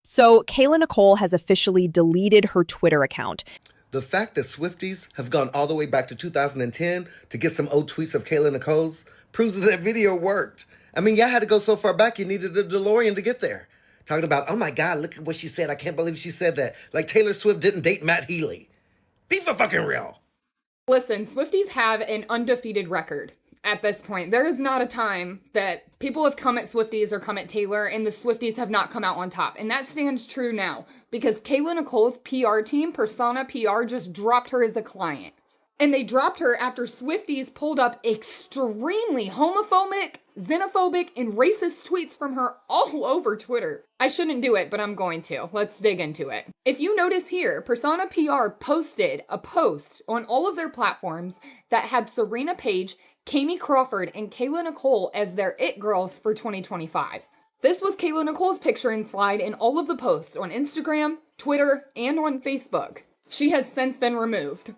So Kayla Nicole has officially deleted her Twitter account. The fact that Swifties have gone all the way back to 2010 to get some old tweets of Kayla Nicole's proves that video worked. I mean, y'all had to go so far back, you needed a DeLorean to get there. Talking about, oh my God, look at what she said. I can't believe she said that. Like Taylor Swift didn't date Matt Healy. Be for fucking real. Listen, Swifties have an undefeated record at this point. There is not a time that people have come at Swifties or come at Taylor and the Swifties have not come out on top. And that stands true now because Kayla Nicole's PR team, Persona PR, just dropped her as a client. And they dropped her after Swifties pulled up extremely homophobic, xenophobic, and racist tweets from her all over Twitter. I shouldn't do it, but I'm going to. Let's dig into it. If you notice here, Persona PR posted a post on all of their platforms that had Serena Page, Kami Crawford, and Kayla Nicole as their it girls for 2025. This was Kayla Nicole's picture and slide in all of the posts on Instagram, Twitter, and on Facebook. She has since been removed.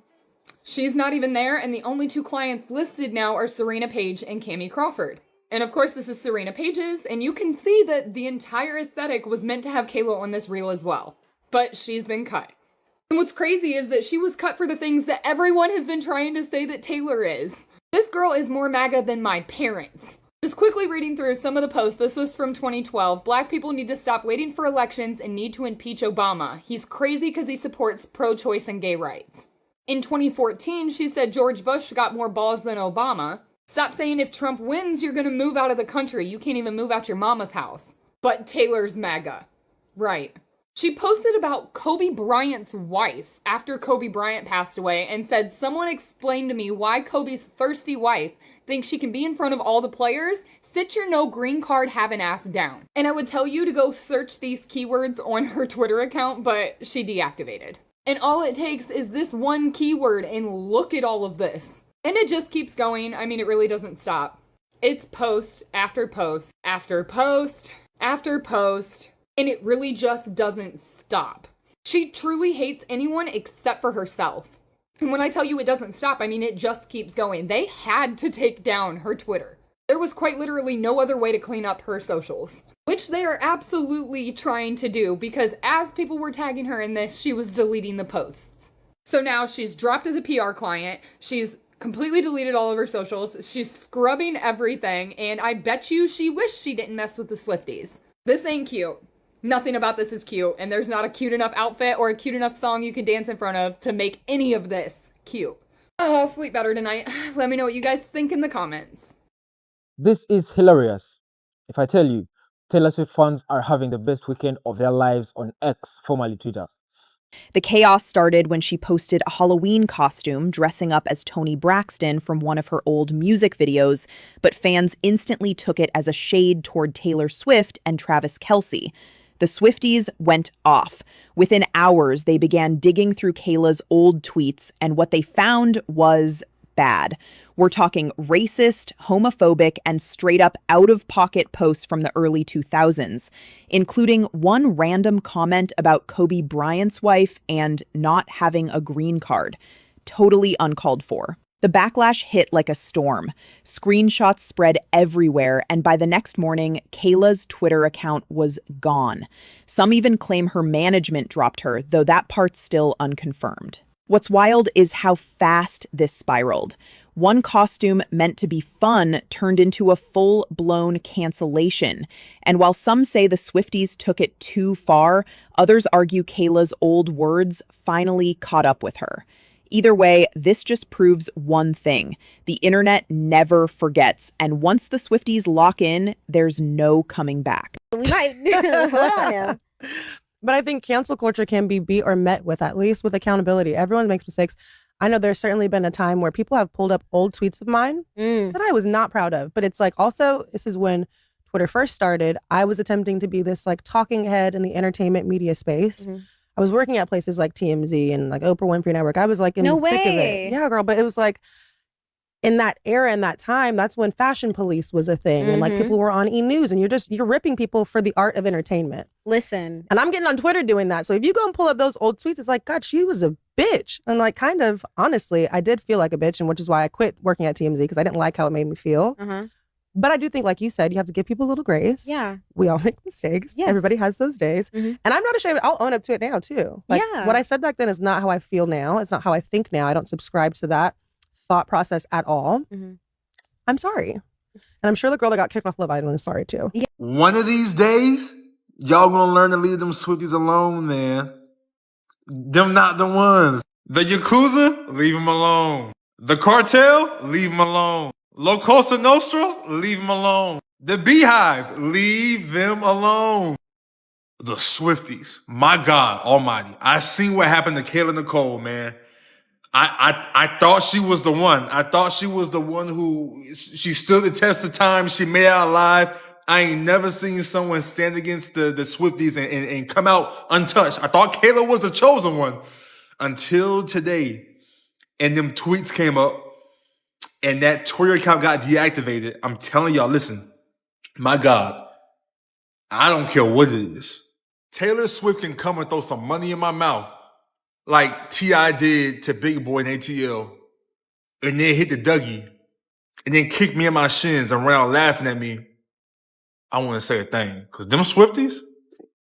She's not even there, and the only two clients listed now are Serena Page and Kami Crawford. And of course, this is Serena Page's, and you can see that the entire aesthetic was meant to have Kayla on this reel as well. But she's been cut. And what's crazy is that she was cut for the things that everyone has been trying to say that Taylor is. This girl is more MAGA than my parents. Just quickly reading through some of the posts, this was from 2012. Black people need to stop waiting for elections and need to impeach Obama. He's crazy because he supports pro-choice and gay rights. In 2014, she said George Bush got more balls than Obama. Stop saying if Trump wins, you're going to move out of the country. You can't even move out your mama's house. But Taylor's MAGA. Right. She posted about Kobe Bryant's wife after Kobe Bryant passed away and said, someone explained to me why Kobe's thirsty wife thinks she can be in front of all the players. Sit your no green card having ass down. And I would tell you to go search these keywords on her Twitter account, but she deactivated. And all it takes is this one keyword and look at all of this. And it just keeps going. I mean, it really doesn't stop. It's post after post after post after post. And it really just doesn't stop. She truly hates anyone except for herself. And when I tell you it doesn't stop, I mean, it just keeps going. They had to take down her Twitter. There was quite literally no other way to clean up her socials, which they are absolutely trying to do because as people were tagging her in this, she was deleting the posts. So now she's dropped as a PR client. She's completely deleted all of her socials. She's scrubbing everything. And I bet you she wished she didn't mess with the Swifties. This ain't cute. Nothing about this is cute. And there's not a cute enough outfit or a cute enough song you can dance in front of to make any of this cute. Oh, I'll sleep better tonight. Let me know what you guys think in the comments. This is hilarious. If I tell you, Taylor Swift fans are having the best weekend of their lives on X, formerly Twitter. The chaos started when she posted a Halloween costume dressing up as Toni Braxton from one of her old music videos, but fans instantly took it as a shade toward Taylor Swift and Travis Kelce. The Swifties went off. Within hours, they began digging through Kayla's old tweets, and what they found was bad. We're talking racist, homophobic, and straight up out-of-pocket posts from the early 2000s, including one random comment about Kobe Bryant's wife and not having a green card. Totally uncalled for. The backlash hit like a storm. Screenshots spread everywhere, and by the next morning, Kayla's Twitter account was gone. Some even claim her management dropped her, though that part's still unconfirmed. What's wild is how fast this spiraled. One costume meant to be fun turned into a full-blown cancellation. And while some say the Swifties took it too far, others argue Kayla's old words finally caught up with her. Either way, this just proves one thing. The internet never forgets. And once the Swifties lock in, there's no coming back. We might hold on now. But I think cancel culture can be beat or met with, at least with accountability. Everyone makes mistakes. I know there's certainly been a time where people have pulled up old tweets of mine that I was not proud of. But it's like, also, this is when Twitter first started. I was attempting to be this like talking head in the entertainment media space. I was working at places like TMZ and like Oprah Winfrey Network. I was like in the thick of it. Yeah, girl. But it was like, in that era, in that time, that's when fashion police was a thing. And like people were on E! News and you're ripping people for the art of entertainment. Listen. And I'm getting on Twitter doing that. So if you go and pull up those old tweets, it's like, God, she was a bitch. And like, kind of, honestly, I did feel like a bitch, and which is why I quit working at TMZ, because I didn't like how it made me feel. But I do think, like you said, you have to give people a little grace. Yeah. We all make mistakes. Yes. Everybody has those days. Mhm. And I'm not ashamed. I'll own up to it now, too. Like, Yeah. what I said back then is not how I feel now. It's not how I think now. I don't subscribe to that thought process at all. Mhm. I'm sorry. And I'm sure the girl that got kicked off Love Island is sorry, too. One of these days, y'all gonna learn to leave them Swifties alone, man. Them not the ones. The Yakuza, leave them alone. The cartel, leave them alone. La Cosa Nostra, leave them alone. The Beehive, leave them alone. The Swifties, my God almighty. I seen what happened to Kayla Nicole, man. I thought she was the one. I thought she was the one who, she stood the test of time. She made it out alive. I ain't never seen someone stand against the Swifties and come out untouched. I thought Kayla was the chosen one until today. And them tweets came up and that Twitter account got deactivated. I'm telling y'all, listen, my God, I don't care what it is. Taylor Swift can come and throw some money in my mouth like T.I. did to Big Boy and ATL, and then hit the Dougie, and then kick me in my shins and run out laughing at me. I want to say a thing, because them Swifties,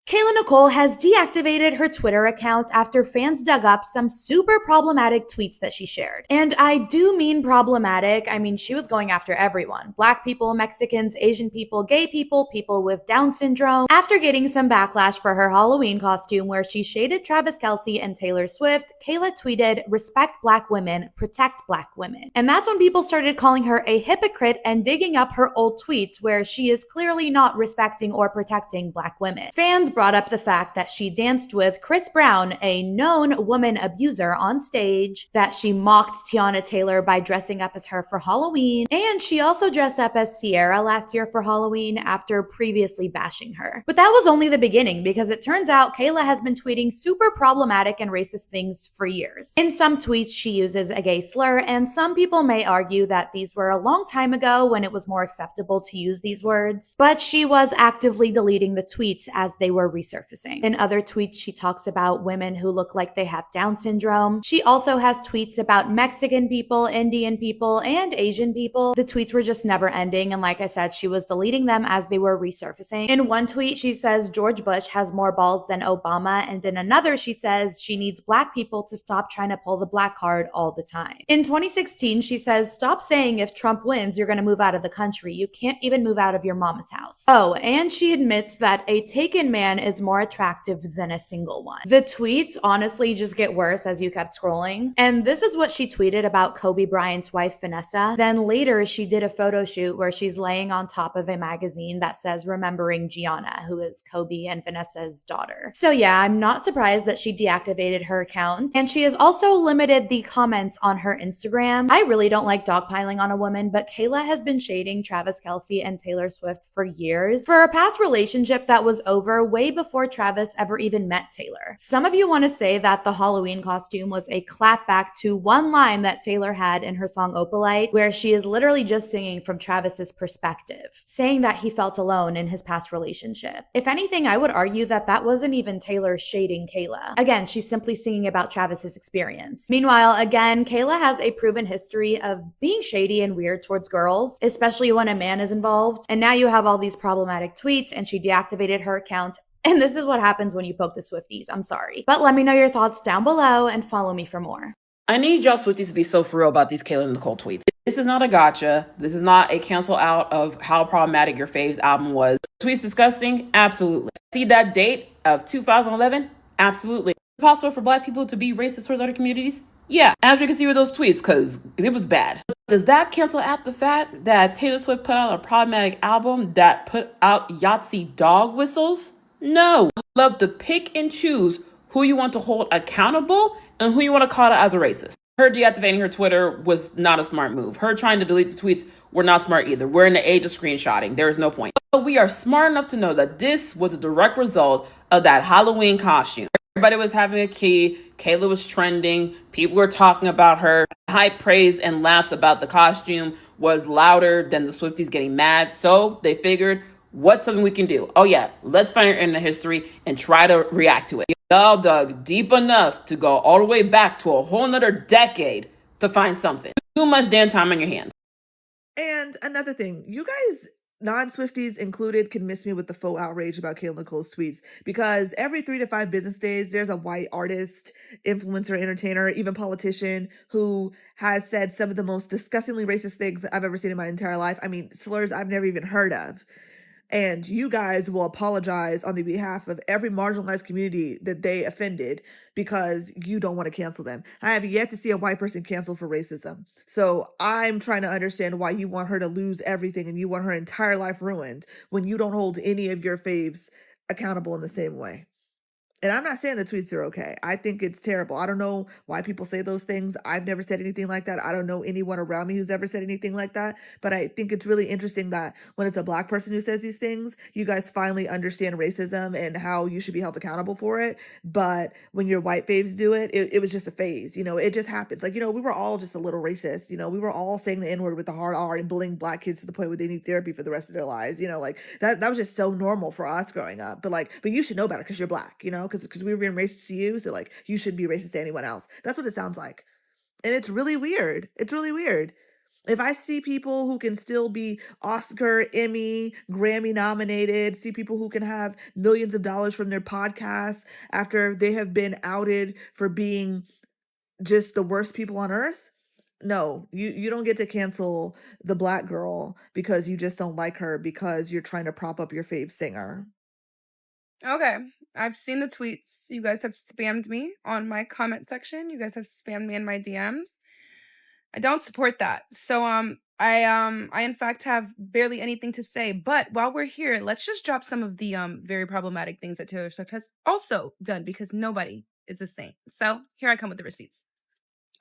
Kayla Nicole has deactivated her Twitter account after fans dug up some super problematic tweets that she shared. And I do mean problematic. I mean, she was going after everyone. Black people, Mexicans, Asian people, gay people, people with Down syndrome. After getting some backlash for her Halloween costume where she shaded Travis Kelce and Taylor Swift, Kayla tweeted, "Respect Black women, protect Black women." And that's when people started calling her a hypocrite and digging up her old tweets where she is clearly not respecting or protecting Black women. Fans brought up the fact that she danced with Chris Brown, a known woman abuser, on stage, that she mocked Tiana Taylor by dressing up as her for Halloween, and she also dressed up as Ciara last year for Halloween after previously bashing her. But that was only the beginning, because it turns out Kayla has been tweeting super problematic and racist things for years. In some tweets, she uses a gay slur, and some people may argue that these were a long time ago when it was more acceptable to use these words, but she was actively deleting the tweets as they were resurfacing. In other tweets, she talks about women who look like they have Down syndrome. She also has tweets about Mexican people, Indian people, and Asian people. The tweets were just never ending, and like I said, she was deleting them as they were resurfacing. In one tweet, she says George Bush has more balls than Obama, and in another, she says she needs Black people to stop trying to pull the Black card all the time. In 2016, she says, "Stop saying if Trump wins, you're gonna move out of the country. You can't even move out of your mama's house." Oh, and she admits that a taken man is more attractive than a single one. The tweets honestly just get worse as you kept scrolling. And this is what she tweeted about Kobe Bryant's wife, Vanessa. Then later, she did a photo shoot where she's laying on top of a magazine that says "Remembering Gianna," who is Kobe and Vanessa's daughter. So yeah, I'm not surprised that she deactivated her account. And she has also limited the comments on her Instagram. I really don't like dogpiling on a woman, but Kayla has been shading Travis Kelce and Taylor Swift for years for a past relationship that was over way before Travis ever even met Taylor. Some of you want to say that the Halloween costume was a clapback to one line that Taylor had in her song Opalite, where she is literally just singing from Travis's perspective, saying that he felt alone in his past relationship. If anything, I would argue that that wasn't even Taylor shading Kayla. Again, she's simply singing about Travis's experience. Meanwhile, again, Kayla has a proven history of being shady and weird towards girls, especially when a man is involved. And now you have all these problematic tweets, and she deactivated her account. And this is what happens when you poke the Swifties. I'm sorry. But let me know your thoughts down below and follow me for more. I need y'all Swifties to be so for real about these Kayla Nicole tweets. This is not a gotcha. This is not a cancel out of how problematic your fave's album was. Tweets disgusting? Absolutely. See that date of 2011? Absolutely. Possible for Black people to be racist towards other communities? Yeah, as you can see with those tweets, because it was bad. Does that cancel out the fact that Taylor Swift put out a problematic album that put out Yahtzee dog whistles? No. Love to pick and choose who you want to hold accountable and who you want to call out as a racist. Her deactivating her Twitter was not a smart move. Her trying to delete the tweets were not smart either. We're in the age of screenshotting. There is no point. But we are smart enough to know that this was a direct result of that Halloween costume. Everybody was having a key. Kayla was trending. People were talking about her. High praise and laughs about the costume was louder than the Swifties getting mad. So they figured, what's something we can do? Oh yeah, let's find it in the history and try to react to it. Y'all dug deep enough to go all the way back to a whole nother decade to find something. Too much damn time on your hands. And another thing, you guys, non-Swifties included, can miss me with the faux outrage about Kayla Nicole's tweets, because every 3 to 5 business days, there's a white artist, influencer, entertainer, even politician who has said some of the most disgustingly racist things I've ever seen in my entire life. I mean, slurs I've never even heard of. And you guys will apologize on the behalf of every marginalized community that they offended because you don't want to cancel them. I have yet to see a white person canceled for racism. So I'm trying to understand why you want her to lose everything and you want her entire life ruined when you don't hold any of your faves accountable in the same way. And I'm not saying the tweets are okay. I think it's terrible. I don't know why people say those things. I've never said anything like that. I don't know anyone around me who's ever said anything like that. But I think it's really interesting that when it's a Black person who says these things, you guys finally understand racism and how you should be held accountable for it. But when your white faves do it, it was just a phase. You know, it just happens. Like, you know, we were all just a little racist. You know, we were all saying the N-word with the hard R and bullying Black kids to the point where they need therapy for the rest of their lives. You know, like that was just so normal for us growing up. But you should know better because you're Black, you know, because we were being racist to you, so like you should be racist to anyone else. That's what it sounds like. And it's really weird. It's really weird. If I see people who can still be Oscar, Emmy, Grammy nominated, see people who can have millions of dollars from their podcasts after they have been outed for being just the worst people on earth, no, you don't get to cancel the Black girl because you just don't like her because you're trying to prop up your fave singer. Okay, I've seen the tweets. You guys have spammed me on my comment section. You guys have spammed me in my DMs. I don't support that. So I in fact have barely anything to say. But while we're here, let's just drop some of the very problematic things that Taylor Swift has also done, because nobody is a saint. So here I come with the receipts.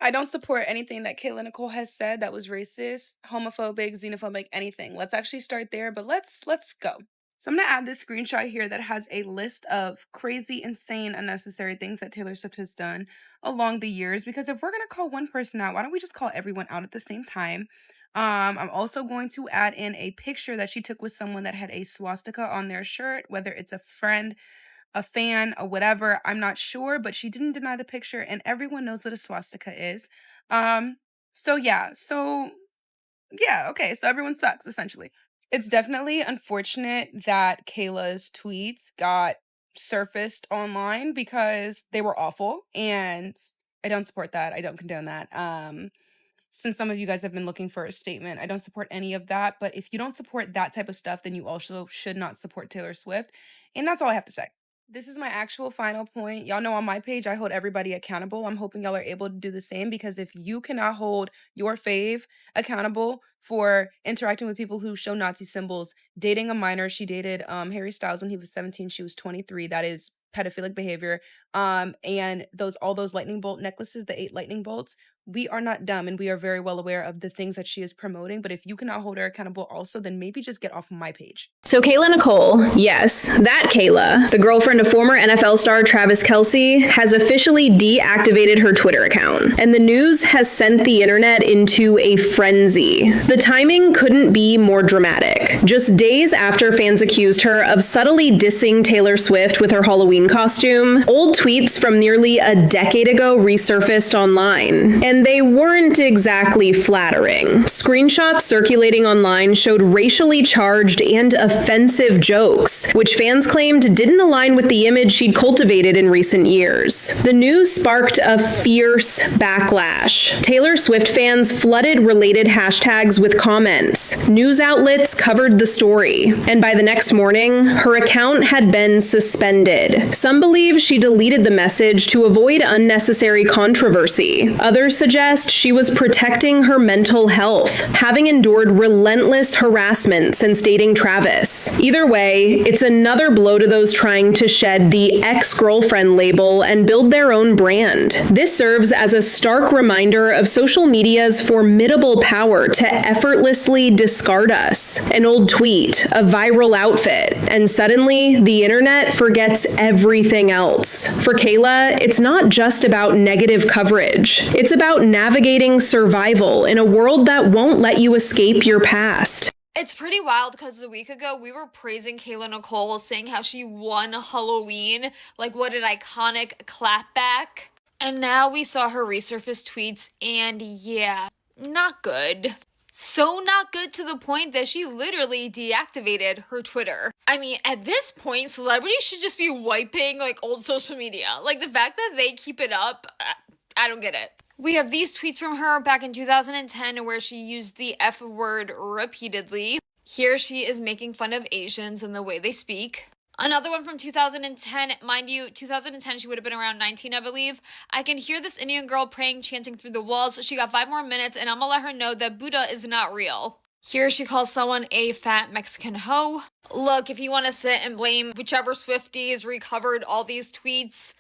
I don't support anything that Kayla Nicole has said that was racist, homophobic, xenophobic, anything. Let's actually start there, but let's go. So I'm going to add this screenshot here that has a list of crazy, insane, unnecessary things that Taylor Swift has done along the years, because if we're going to call one person out, why don't we just call everyone out at the same time? I'm also going to add in a picture that she took with someone that had a swastika on their shirt, whether it's a friend, a fan, or whatever, I'm not sure, but she didn't deny the picture, and everyone knows what a swastika is. So everyone sucks, essentially. It's definitely unfortunate that Kayla's tweets got surfaced online because they were awful, and I don't support that. I don't condone that. Since some of you guys have been looking for a statement, I don't support any of that. But if you don't support that type of stuff, then you also should not support Taylor Swift. And that's all I have to say. This is my actual final point. Y'all know on my page, I hold everybody accountable. I'm hoping y'all are able to do the same, because if you cannot hold your fave accountable for interacting with people who show Nazi symbols, dating a minor, she dated Harry Styles when he was 17, she was 23. That is pedophilic behavior. And all those lightning bolt necklaces, the 8 lightning bolts, we are not dumb, and we are very well aware of the things that she is promoting. But if you cannot hold her accountable also, then maybe just get off my page. So Kayla Nicole, yes, that Kayla, the girlfriend of former NFL star Travis Kelce, has officially deactivated her Twitter account. And the news has sent the internet into a frenzy. The timing couldn't be more dramatic. Just days after fans accused her of subtly dissing Taylor Swift with her Halloween costume, old tweets from nearly a decade ago resurfaced online. And they weren't exactly flattering. Screenshots circulating online showed racially charged and offensive jokes, which fans claimed didn't align with the image she'd cultivated in recent years. The news sparked a fierce backlash. Taylor Swift fans flooded related hashtags with comments. News outlets covered the story, and by the next morning, her account had been suspended. Some believe she deleted the message to avoid unnecessary controversy. Others suggest she was protecting her mental health, having endured relentless harassment since dating Travis. Either way, it's another blow to those trying to shed the ex-girlfriend label and build their own brand. This serves as a stark reminder of social media's formidable power to effortlessly discard us. An old tweet, a viral outfit, and suddenly the internet forgets everything else. For Kayla, it's not just about negative coverage. It's about navigating survival in a world that won't let you escape your past. It's pretty wild because a week ago we were praising Kayla Nicole, saying how she won Halloween, like what an iconic clapback. And now we saw her resurface tweets, and yeah, not good. So not good to the point that she literally deactivated her Twitter. I mean, at this point, celebrities should just be wiping like old social media. Like the fact that they keep it up, I don't get it. We have these tweets from her back in 2010 where she used the F word repeatedly. Here she is making fun of Asians and the way they speak. Another one from 2010, mind you, 2010, she would have been around 19, I believe. I can hear this Indian girl praying, chanting through the walls. She got 5 more minutes, and I'm gonna let her know that Buddha is not real. Here she calls someone a fat Mexican hoe. Look, if you want to sit and blame whichever Swifties recovered all these tweets,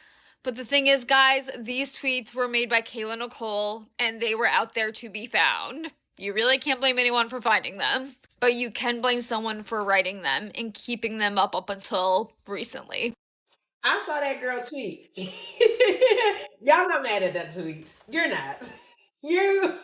but the thing is, guys, these tweets were made by Kayla Nicole, and they were out there to be found. You really can't blame anyone for finding them, but you can blame someone for writing them and keeping them up until recently. I saw that girl tweet. Y'all not mad at that tweet. You're not. You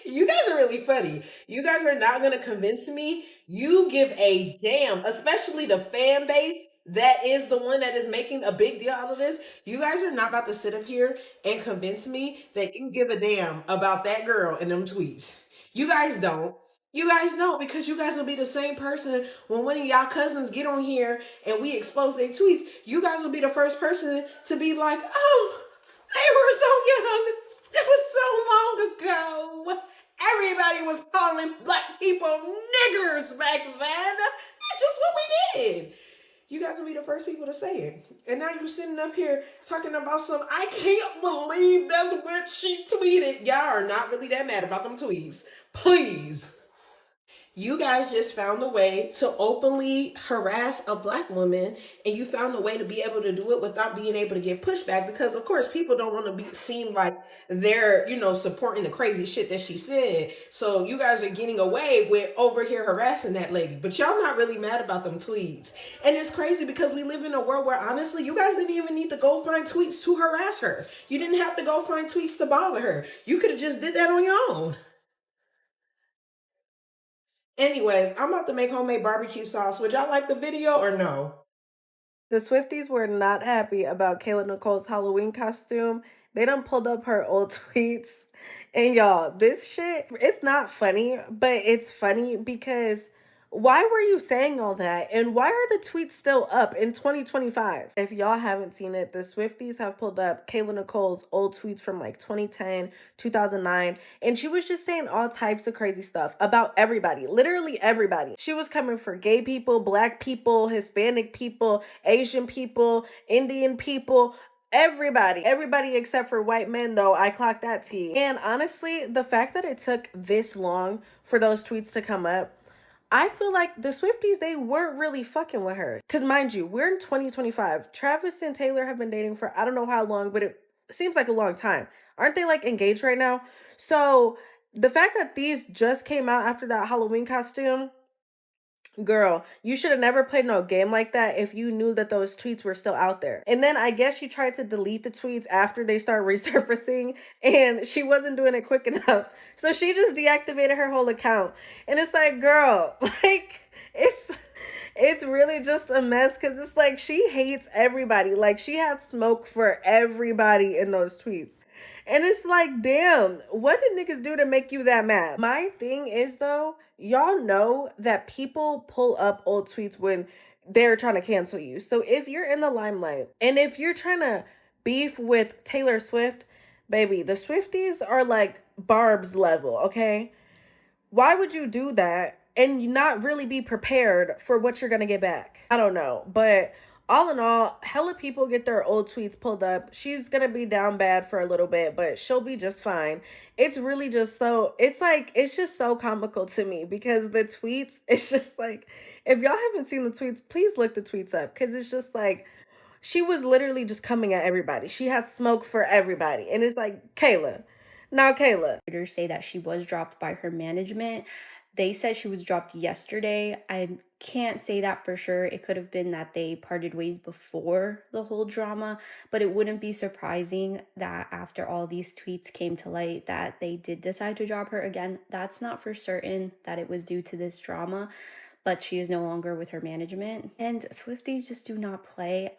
you guys are really funny. You guys are not gonna convince me. You give a damn, especially the fan base that is the one that is making a big deal out of this. You guys are not about to sit up here and convince me that you give a damn about that girl and them tweets. You guys don't. You guys don't, because you guys will be the same person when one of y'all cousins get on here and we expose their tweets. You guys will be the first person to be like, oh, they were so young. It was so long ago. Everybody was calling black people niggers back then. That's just what we did. You guys will be the first people to say it. And now you sitting up here talking about some, I can't believe that's what she tweeted. Y'all are not really that mad about them tweets. Please. You guys just found a way to openly harass a black woman, and you found a way to be able to do it without being able to get pushback, because of course people don't want to be seen like they're, supporting the crazy shit that she said. So you guys are getting away with over here harassing that lady, but y'all not really mad about them tweets. And it's crazy because we live in a world where honestly, you guys didn't even need to go find tweets to harass her. You didn't have to go find tweets to bother her. You could have just did that on your own. Anyways, I'm about to make homemade barbecue sauce. Would y'all like the video or no? The Swifties were not happy about Kayla Nicole's Halloween costume. They done pulled up her old tweets. And y'all, this shit, it's not funny, but it's funny because why were you saying all that? And why are the tweets still up in 2025? If y'all haven't seen it, the Swifties have pulled up Kayla Nicole's old tweets from like 2010, 2009, and she was just saying all types of crazy stuff about everybody, literally everybody. She was coming for gay people, black people, Hispanic people, Asian people, Indian people, everybody except for white men, though. I clocked that tea. And honestly, the fact that it took this long for those tweets to come up, I feel like the Swifties, they weren't really fucking with her. Because mind you, we're in 2025. Travis and Taylor have been dating for I don't know how long, but it seems like a long time. Aren't they like engaged right now? So the fact that these just came out after that Halloween costume, girl, you should have never played no game like that if you knew that those tweets were still out there. And then I guess she tried to delete the tweets after they started resurfacing, and she wasn't doing it quick enough. So she just deactivated her whole account. And it's like, girl, like, it's really just a mess, because it's like she hates everybody. Like, she had smoke for everybody in those tweets. And it's like, damn, what did niggas do to make you that mad? My thing is, though, y'all know that people pull up old tweets when they're trying to cancel you. So if you're in the limelight and if you're trying to beef with Taylor Swift, baby, the Swifties are like Barb's level, okay? Why would you do that and not really be prepared for what you're going to get back? I don't know, but all in all, hella people get their old tweets pulled up. She's gonna be down bad for a little bit, but she'll be just fine. It's really just so, it's just so comical to me, because the tweets, it's just like, if y'all haven't seen the tweets, please look the tweets up, because it's just like, she was literally just coming at everybody. She had smoke for everybody. And it's like, Kayla. Now, Kayla. Say that she was dropped by her management. They said she was dropped yesterday. I can't say that for sure. It could have been that they parted ways before the whole drama, but it wouldn't be surprising that after all these tweets came to light that they did decide to drop her again. That's not for certain that it was due to this drama, but she is no longer with her management. And Swifties just do not play.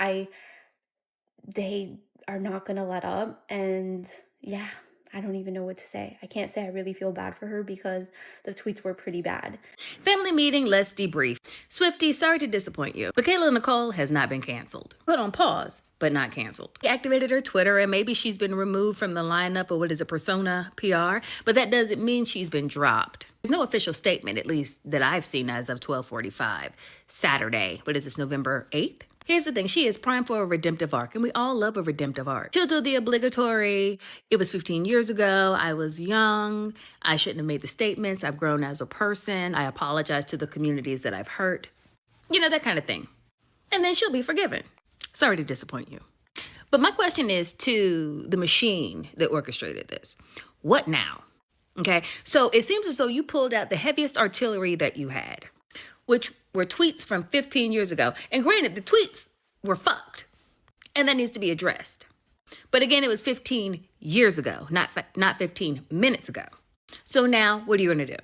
They are not gonna let up, and yeah, I don't even know what to say. I can't say I really feel bad for her because the tweets were pretty bad. Family meeting, let's debrief. Swifty, sorry to disappoint you, but Kayla Nicole has not been canceled. Put on pause, but not canceled. She activated her Twitter, and maybe she's been removed from the lineup of Persona PR, but that doesn't mean she's been dropped. There's no official statement, at least that I've seen as of 12:45 Saturday. What is this, November 8th? Here's the thing, she is primed for a redemptive arc, and we all love a redemptive arc. She'll do the obligatory, it was 15 years ago, I was young, I shouldn't have made the statements, I've grown as a person, I apologize to the communities that I've hurt. You know, that kind of thing. And then she'll be forgiven. Sorry to disappoint you. But my question is to the machine that orchestrated this. What now? Okay, so it seems as though you pulled out the heaviest artillery that you had, which were tweets from 15 years ago. And granted, the tweets were fucked, and that needs to be addressed. But again, it was 15 years ago, not 15 minutes ago. So now, what are you going to do?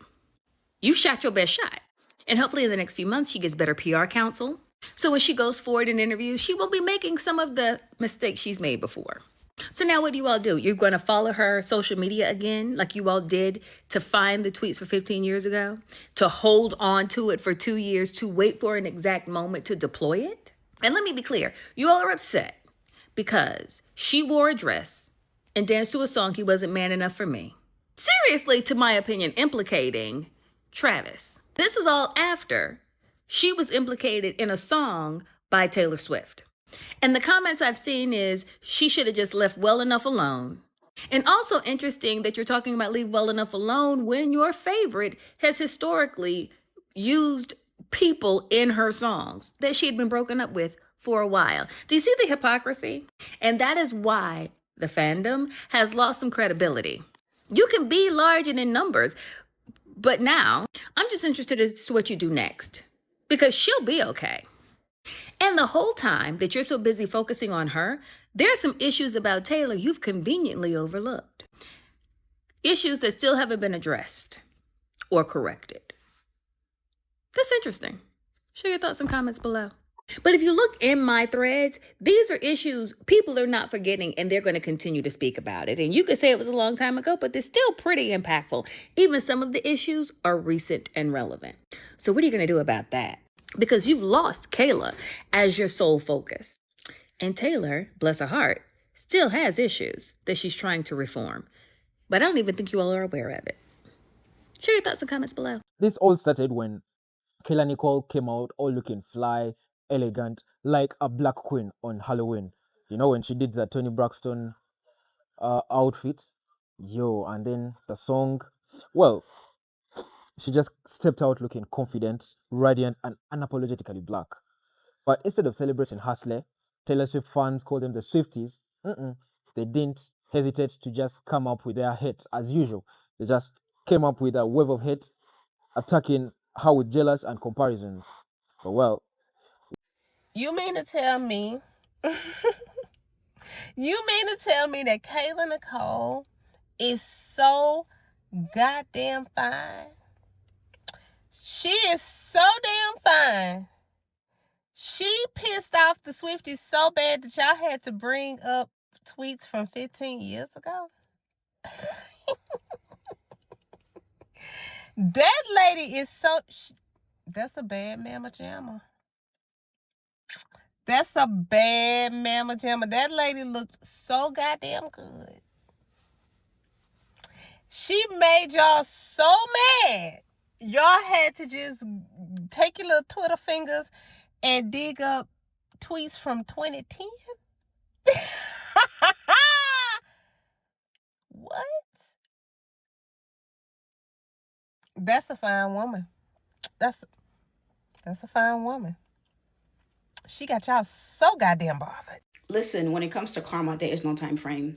You've shot your best shot. And hopefully in the next few months, she gets better PR counsel. So when she goes forward in interviews, she won't be making some of the mistakes she's made before. So now what do you all do? You're going to follow her social media again, like you all did to find the tweets for 15 years ago, to hold on to it for 2 years, to wait for an exact moment to deploy it? And let me be clear, you all are upset because she wore a dress and danced to a song, He Wasn't Man Enough for Me. Seriously, to my opinion, implicating Travis. This is all after she was implicated in a song by Taylor Swift. And the comments I've seen is she should have just left well enough alone. And also interesting that you're talking about leave well enough alone when your favorite has historically used people in her songs that she had been broken up with for a while. Do you see the hypocrisy? And that is why the fandom has lost some credibility. You can be large and in numbers, but now I'm just interested as to what you do next, because she'll be okay. And the whole time that you're so busy focusing on her, there are some issues about Taylor you've conveniently overlooked. Issues that still haven't been addressed or corrected. That's interesting. Share your thoughts and comments below. But if you look in my threads, these are issues people are not forgetting, and they're going to continue to speak about it. And you could say it was a long time ago, but they're still pretty impactful. Even some of the issues are recent and relevant. So what are you going to do about that? Because you've lost Kayla as your sole focus. And Taylor, bless her heart, still has issues that she's trying to reform. But I don't even think you all are aware of it. Share your thoughts and comments below. This all started when Kayla Nicole came out all looking fly, elegant, like a black queen on Halloween. You know, when she did the Toni Braxton outfit. And then the song, well, she just stepped out looking confident, radiant, and unapologetically black. But instead of celebrating Hustler, Taylor Swift fans called them the Swifties. They didn't hesitate to just come up with their hate as usual. They just came up with a wave of hate, attacking her with jealous and comparisons. But well, you mean to tell me that Kayla Nicole is so goddamn fine? She is so damn fine. She pissed off the Swifties so bad that y'all had to bring up tweets from 15 years ago. That lady is so... That's a bad mamma jamma. That's a bad mamma jamma. That lady looked so goddamn good. She made y'all so mad. Y'all had to just take your little Twitter fingers and dig up tweets from 2010. What? That's a fine woman. That's a fine woman. She got y'all so goddamn bothered. Listen, when it comes to karma, there is no time frame.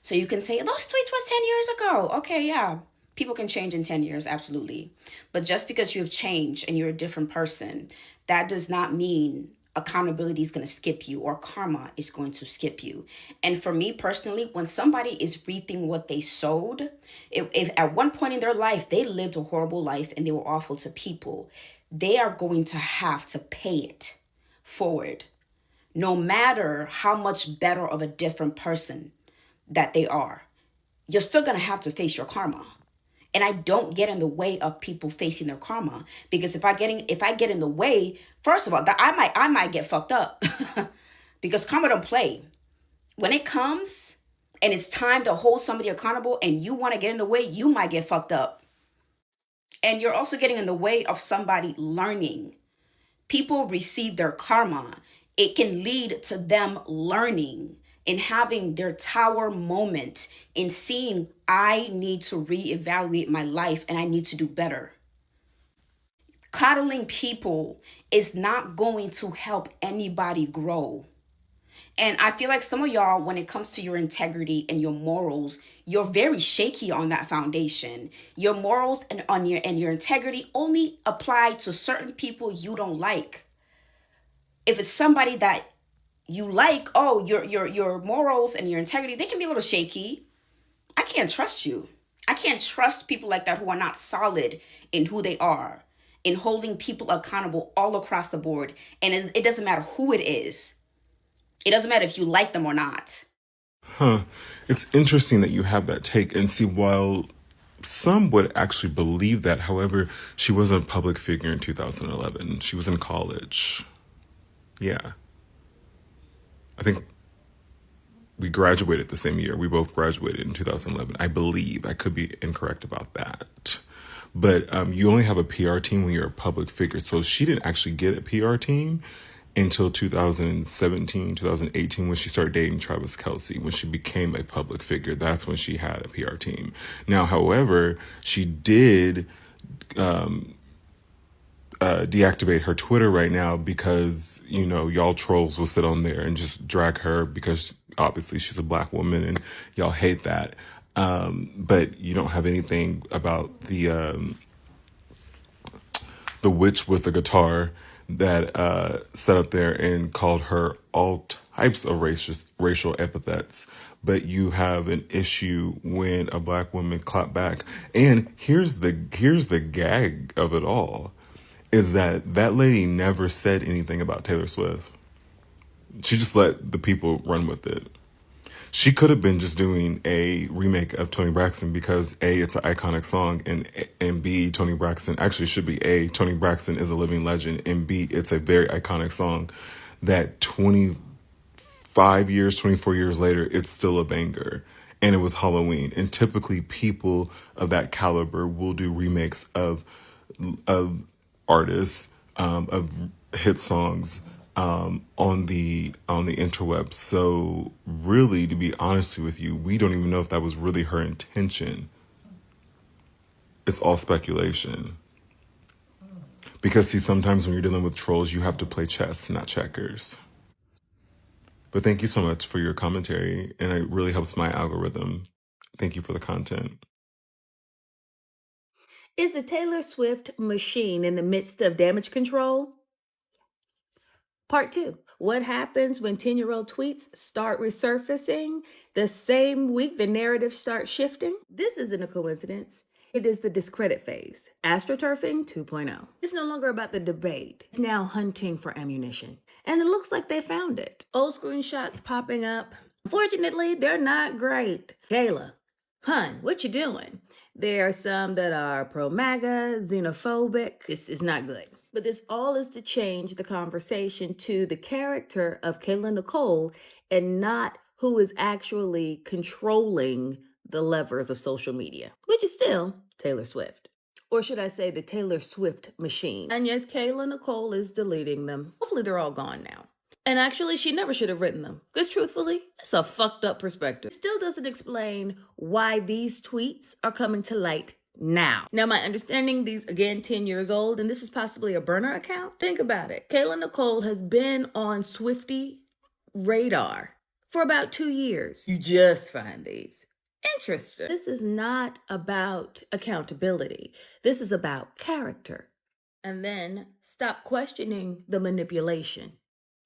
So you can say, those tweets were 10 years ago. Okay, yeah. People can change in 10 years, absolutely. But just because you've changed and you're a different person, that does not mean accountability is going to skip you or karma is going to skip you. And for me personally, when somebody is reaping what they sowed, if at one point in their life they lived a horrible life and they were awful to people, they are going to have to pay it forward, no matter how much better of a different person that they are. you're still going to have to face your karma. And I don't get in the way of people facing their karma, because if I get in the way, first of all, I might get fucked up because karma don't play. When it comes and it's time to hold somebody accountable and you want to get in the way, you might get fucked up. And you're also getting in the way of somebody learning. People receive their karma. It can lead to them learning and having their tower moment in seeing, I need to reevaluate my life and I need to do better. Coddling people is not going to help anybody grow. And I feel like some of y'all, when it comes to your integrity and your morals, you're very shaky on that foundation. Your morals and your integrity only apply to certain people you don't like. If it's somebody that you like, oh, your morals and your integrity, they can be a little shaky. I can't trust you. I can't trust people like that who are not solid in who they are, in holding people accountable all across the board. And it doesn't matter who it is. It doesn't matter if you like them or not. Huh. It's interesting that you have that take. And see, while some would actually believe that, however, she wasn't a public figure in 2011. She was in college. Yeah. I think we graduated the same year. We both graduated in 2011, I believe. I could be incorrect about that. But you only have a PR team when you're a public figure. So she didn't actually get a PR team until 2017, 2018, when she started dating Travis Kelce. When she became a public figure, that's when she had a PR team. Now, however, she did deactivate her Twitter right now because, you know, y'all trolls will sit on there and just drag her because obviously she's a black woman and y'all hate that. But you don't have anything about the witch with the guitar that sat up there and called her all types of racial epithets. But you have an issue when a black woman clapped back. And here's the gag of it all, is that lady never said anything about Taylor Swift. She just let the people run with it. She could have been just doing a remake of Toni Braxton because A, it's an iconic song, and B, Toni Braxton actually should be A, Toni Braxton is a living legend, and B, it's a very iconic song that 25 years, 24 years later, it's still a banger. And it was Halloween. And typically people of that caliber will do remakes of artists, of hit songs, on the interwebs. So really, to be honest with you, we don't even know if that was really her intention. It's all speculation. Because see, sometimes when you're dealing with trolls, you have to play chess, not checkers. But thank you so much for your commentary, and it really helps my algorithm. Thank you for the content. Is the Taylor Swift machine in the midst of damage control? Part 2. What happens when 10-year-old tweets start resurfacing the same week the narrative starts shifting? This isn't a coincidence. It is the discredit phase. AstroTurfing 2.0. It's no longer about the debate. It's now hunting for ammunition. And it looks like they found it. Old screenshots popping up. Unfortunately, they're not great. Kayla, hun, what you doing? There are some that are pro-MAGA, xenophobic. This is not good. But this all is to change the conversation to the character of Kayla Nicole and not who is actually controlling the levers of social media, which is still Taylor Swift. Or should I say the Taylor Swift machine. And yes, Kayla Nicole is deleting them. Hopefully they're all gone now. And actually, she never should have written them. Because truthfully, it's a fucked up perspective. It still doesn't explain why these tweets are coming to light now. Now, my understanding, these, again, 10 years old, and this is possibly a burner account. Think about it. Kayla Nicole has been on Swiftie radar for about 2 years. You just find these. Interesting. This is not about accountability. This is about character. And then stop questioning the manipulation.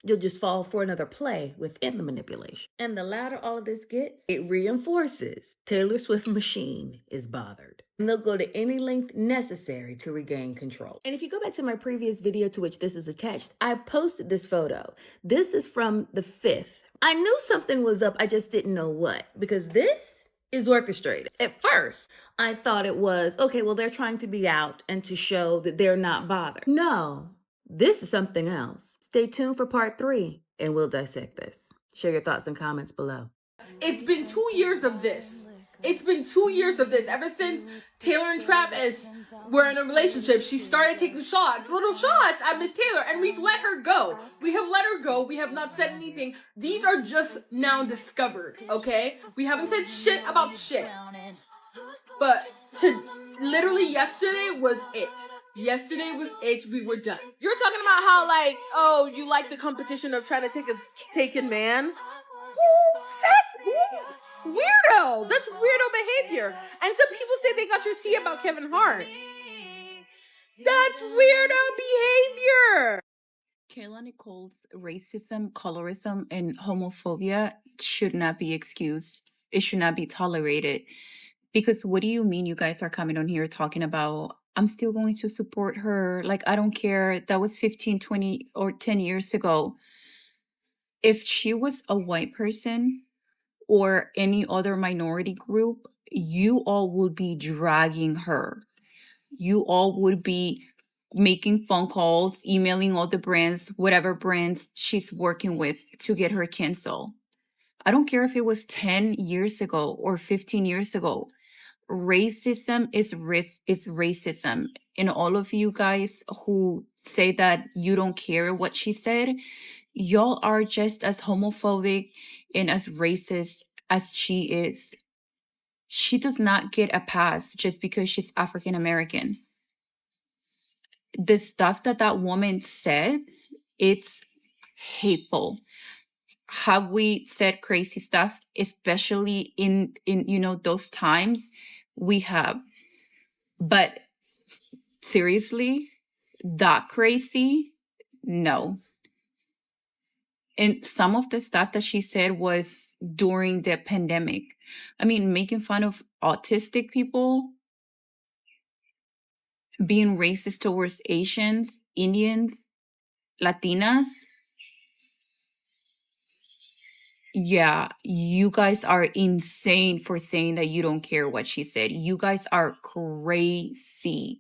You'll just fall for another play within the manipulation. And the louder all of this gets, it reinforces Taylor Swift machine is bothered. And they'll go to any length necessary to regain control. And if you go back to my previous video to which this is attached, I posted this photo. This is from the 5th. I knew something was up, I just didn't know what. Because this is orchestrated. At first, I thought it was, okay, well, they're trying to be out and to show that they're not bothered. No, this is something else. Stay tuned for part 3, and we'll dissect this. Share your thoughts and comments below. It's been 2 years of this. It's been 2 years of this. Ever since Taylor and Travis were in a relationship, she started taking shots, little shots at Miss Taylor, and we've let her go. We have let her go. We have not said anything. These are just now discovered, okay? We haven't said shit about shit. But literally yesterday was it. Yesterday was it. We were done. You're talking about how, like, oh, you like the competition of trying to take a taken man? Weirdo! That's weirdo behavior. And some people say they got your tea about Kevin Hart. That's weirdo behavior! Kayla Nicole's racism, colorism, and homophobia should not be excused. It should not be tolerated. Because what do you mean you guys are coming on here talking about, I'm still going to support her? Like, I don't care. That was 15, 20, or 10 years ago. If she was a white person or any other minority group, you all would be dragging her. You all would be making phone calls, emailing all the brands, whatever brands she's working with to get her canceled. I don't care if it was 10 years ago or 15 years ago. Racism is racism. And all of you guys who say that you don't care what she said, y'all are just as homophobic and as racist as she is. She does not get a pass just because she's African American. The stuff that woman said, it's hateful. Have we said crazy stuff, especially in those times? We have. But seriously, that crazy? No. And some of the stuff that she said was during the pandemic. I mean, making fun of autistic people, being racist towards Asians, Indians, Latinas. Yeah, you guys are insane for saying that you don't care what she said. You guys are crazy.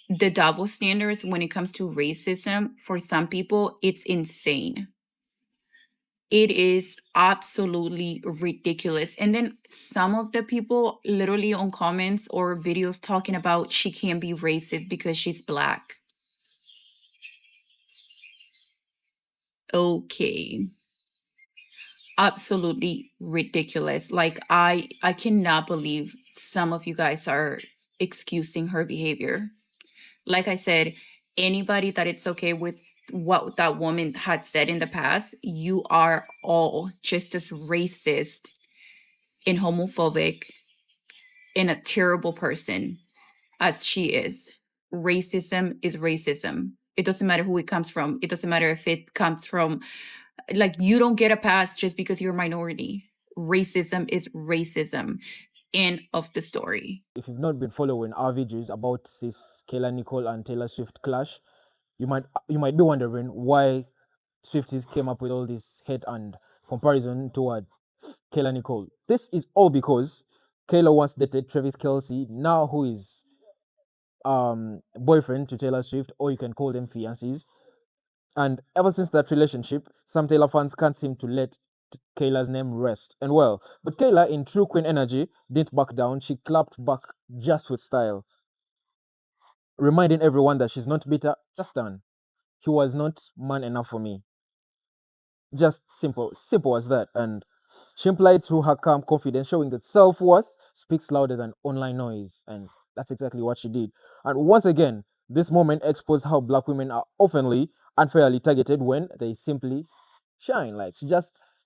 The double standards when it comes to racism, for some people, it's insane. It is absolutely ridiculous. And then some of the people literally on comments or videos talking about she can't be racist because she's black. Okay. Absolutely ridiculous. Like I cannot believe some of you guys are excusing her behavior. Like I said, anybody that it's okay with what that woman had said in the past, you are all just as racist and homophobic and a terrible person as she is. Racism is racism. It doesn't matter who it comes from. It doesn't matter if it comes from, like, you don't get a pass just because you're a minority. Racism is racism. End of the story. If you've not been following our videos about this Kayla Nicole and Taylor Swift clash, you might be wondering why Swifties came up with all this hate and comparison toward Kayla Nicole. This is all because Kayla once dated Travis Kelce, now who is boyfriend to Taylor Swift, or you can call them fiancés. And ever since that relationship, some Taylor fans can't seem to let Kayla's name rest. And well, but Kayla, in true queen energy, didn't back down. She clapped back just with style, reminding everyone that she's not bitter, just done. He was not man enough for me. Just simple as that. And she implied through her calm confidence, showing that self-worth speaks louder than online noise. And that's exactly what she did. And once again, this moment exposed how black women are oftenly unfairly targeted when they simply shine. Like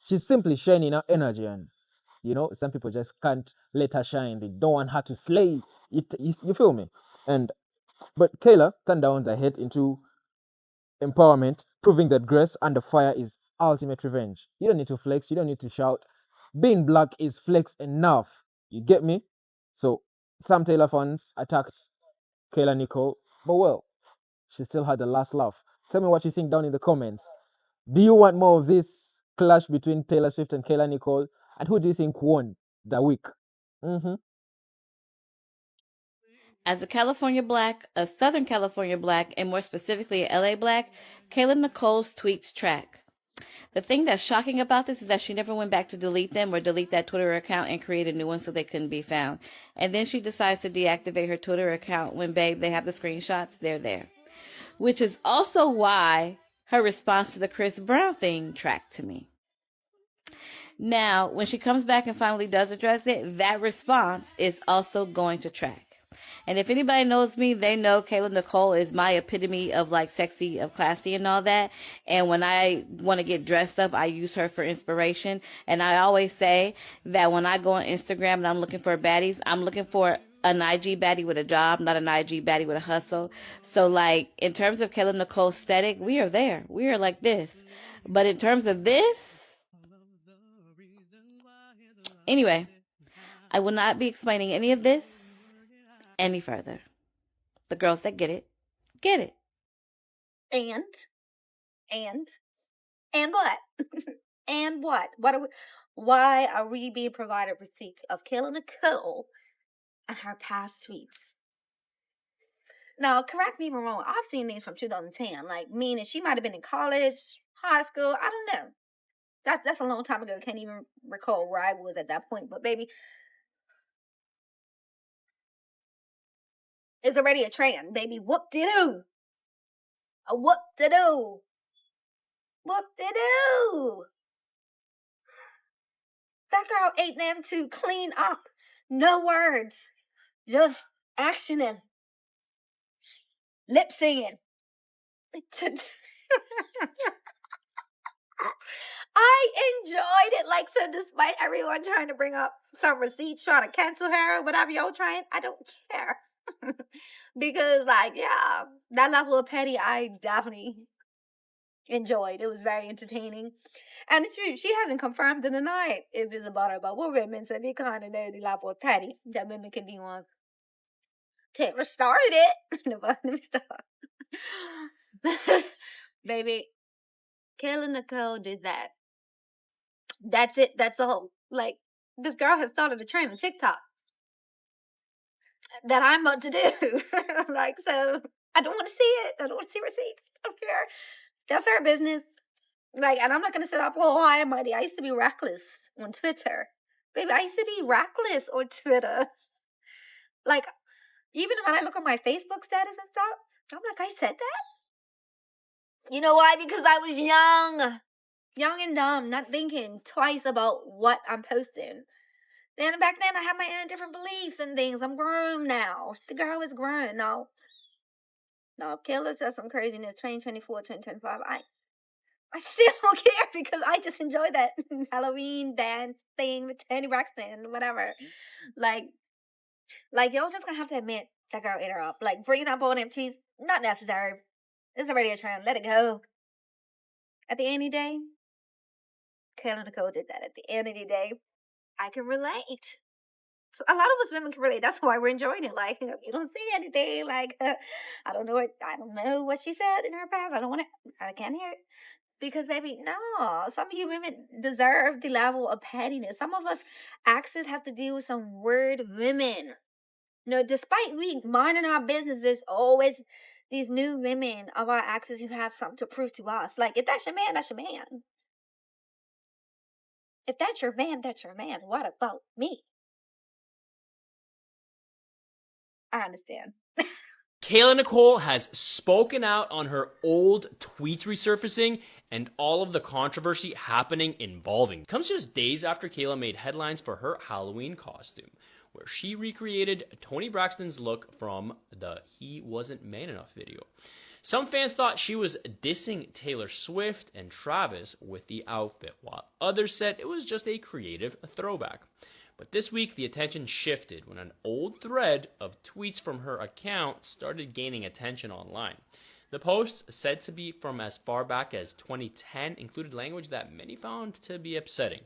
she's simply shining her energy, and some people just can't let her shine. They don't want her to slay it. You feel me? But Kayla turned down the hate into empowerment, proving that grace under fire is ultimate revenge. You don't need to flex, you don't need to shout. Being black is flex enough. You get me? So some Taylor fans attacked Kayla Nicole, but well, she still had the last laugh. Tell me what you think down in the comments. Do you want more of this clash between Taylor Swift and Kayla Nicole? And who do you think won the week? As a California black, a Southern California black, and more specifically a LA black, Kayla Nicole's tweets track. The thing that's shocking about this is that she never went back to delete them or delete that Twitter account and create a new one so they couldn't be found. And then she decides to deactivate her Twitter account when, babe, they have the screenshots, they're there. Which is also why her response to the Chris Brown thing tracked to me. Now, when she comes back and finally does address it, that response is also going to track. And if anybody knows me, they know Kayla Nicole is my epitome of like sexy, of classy and all that. And when I want to get dressed up, I use her for inspiration. And I always say that when I go on Instagram and I'm looking for baddies, I'm looking for an IG baddie with a job, not an IG baddie with a hustle. So like in terms of Kayla Nicole's aesthetic, we are there. We are like this. But in terms of this, anyway, I will not be explaining any of this any further. The girls that get it, get it. And what? And what? Why are we being provided receipts of Kayla Nicole and her past tweets? Now, correct me if I'm wrong. I've seen these from 2010. Like, meaning she might have been in college, high school. I don't know. That's a long time ago. Can't even recall where I was at that point. But baby, it's already a trend, baby. Whoop-de-doo. A whoop-de-doo. Whoop-de-doo. That girl ate them to clean up. No words. Just actioning. Lip singing. I enjoyed it. Like, so despite everyone trying to bring up some receipts, trying to cancel her, whatever y'all trying, I don't care. Because, like, yeah, that level of petty, I definitely enjoyed. It was very entertaining. And it's true, she hasn't confirmed or denied if it's about her, but what women said we kind of know the level of petty that women can be on. Taylor started it. No, but let me stop. Baby, Kayla Nicole did that. That's it. That's all. Like, this girl has started a trend on TikTok that I'm about to do. Like, so I don't want to see it. I don't want to see receipts. I don't care. That's her business. Like, and I'm not going to sit up, oh, hi, mighty. I used to be reckless on Twitter. Baby, I used to be reckless on Twitter. Like, even when I look at my Facebook status and stuff, I'm like, I said that? You know why? Because I was young and dumb, not thinking twice about what I'm posting. Then back then, I had my own different beliefs and things. I'm grown now. The girl is grown. No, Kayla says some craziness. 2024, 2025. I still don't care because I just enjoy that Halloween dance thing with Tony Braxton, whatever. Like y'all just gonna have to admit that girl ate her up. Like, bringing up all them cheese, not necessary. It's already a trend. Let it go. At the end of the day, Kayla Nicole did that. At the end of the day, I can relate. So a lot of us women can relate. That's why we're enjoying it. Like, you don't see anything. Like, I don't know what she said in her past. I can't hear it. Because, baby, no. Some of you women deserve the level of pettiness. Some of us exes have to deal with some weird women. Despite we minding our business, there's always these new women of our exes who have something to prove to us. Like, if that's your man, that's your man. If that's your man, that's your man. What about me? I understand. Kayla Nicole has spoken out on her old tweets resurfacing and all of the controversy happening involving. It comes just days after Kayla made headlines for her Halloween costume, where she recreated Tony Braxton's look from the He Wasn't Man Enough video. Some fans thought she was dissing Taylor Swift and Travis with the outfit, while others said it was just a creative throwback. But this week, the attention shifted when an old thread of tweets from her account started gaining attention online. The posts, said to be from as far back as 2010, included language that many found to be upsetting.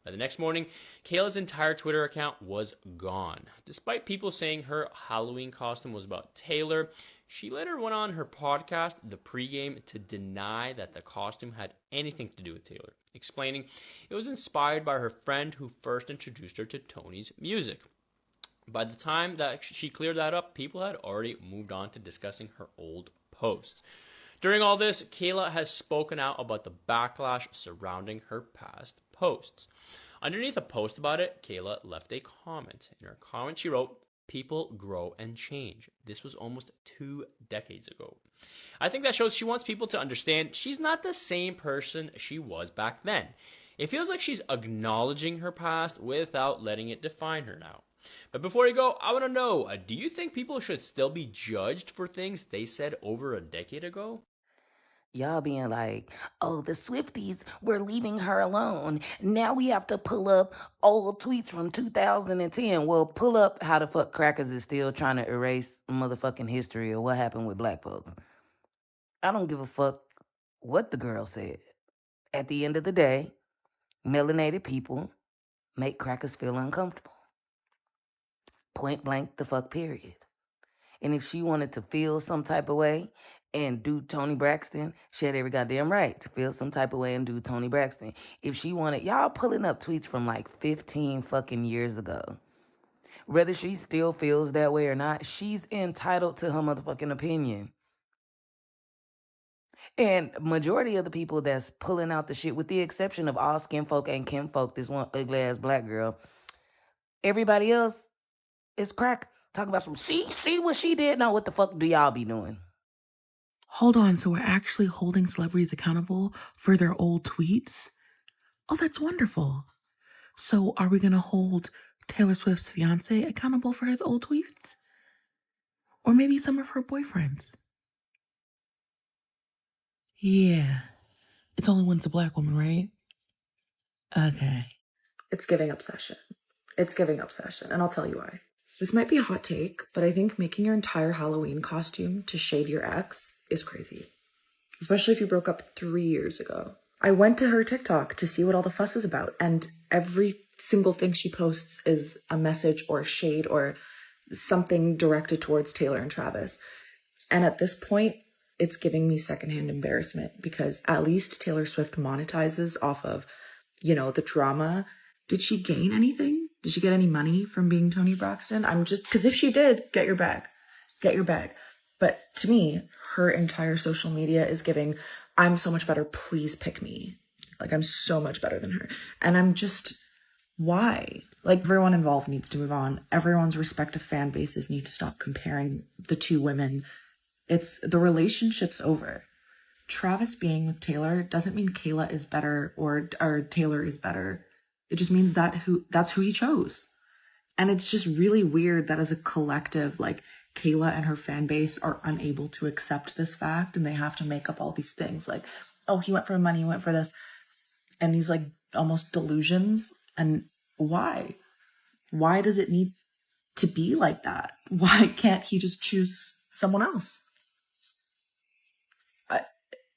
By the next morning, Kayla's entire Twitter account was gone. Despite people saying her Halloween costume was about Taylor, she later went on her podcast, The Pregame, to deny that the costume had anything to do with Taylor. explaining it was inspired by her friend who first introduced her to Tony's music. By the time that she cleared that up, people had already moved on to discussing her old posts. During all this, Kayla has spoken out about the backlash surrounding her past posts. Underneath a post about it, Kayla left a comment. In her comment, she wrote, "People grow and change. This was almost 2 decades ago." I think that shows she wants people to understand she's not the same person she was back then. It feels like she's acknowledging her past without letting it define her now. But before you go, I want to know, do you think people should still be judged for things they said over a decade ago? Y'all being like, oh, the Swifties were leaving her alone. Now we have to pull up old tweets from 2010. Well, pull up how the fuck crackers is still trying to erase motherfucking history or what happened with black folks. I don't give a fuck what the girl said. At the end of the day, melanated people make crackers feel uncomfortable. Point blank the fuck period. And if she wanted to feel some type of way and do Tony Braxton, she had every goddamn right to feel some type of way and do Tony Braxton. If she wanted, y'all pulling up tweets from like 15 fucking years ago. Whether she still feels that way or not, she's entitled to her motherfucking opinion. And majority of the people that's pulling out the shit, with the exception of all skin folk and kinfolk, this one ugly ass black girl, everybody else is crackers. Talking about some, see what she did? Now what the fuck do y'all be doing? Hold on, so we're actually holding celebrities accountable for their old tweets? Oh, that's wonderful. So are we going to hold Taylor Swift's fiance accountable for his old tweets? Or maybe some of her boyfriends? Yeah. It's only when it's a black woman, right? Okay. It's giving obsession. It's giving obsession, and I'll tell you why. This might be a hot take, but I think making your entire Halloween costume to shade your ex is crazy. Especially if you broke up 3 years ago. I went to her TikTok to see what all the fuss is about, and every single thing she posts is a message or a shade or something directed towards Taylor and Travis. And at this point, it's giving me secondhand embarrassment because at least Taylor Swift monetizes off of, the drama. Did she gain anything? Did she get any money from being Tony Braxton? Because if she did, get your bag. Get your bag. But to me, her entire social media is giving, I'm so much better, please pick me. Like, I'm so much better than her. And I'm just, why? Like, everyone involved needs to move on. Everyone's respective fan bases need to stop comparing the two women. The relationship's over. Travis being with Taylor doesn't mean Kayla is better or Taylor is better. It just means that's who he chose. And it's just really weird that as a collective, like, Kayla and her fan base are unable to accept this fact, and they have to make up all these things like, oh, he went for money, he went for this, and these like almost delusions. And why? Why does it need to be like that? Why can't he just choose someone else?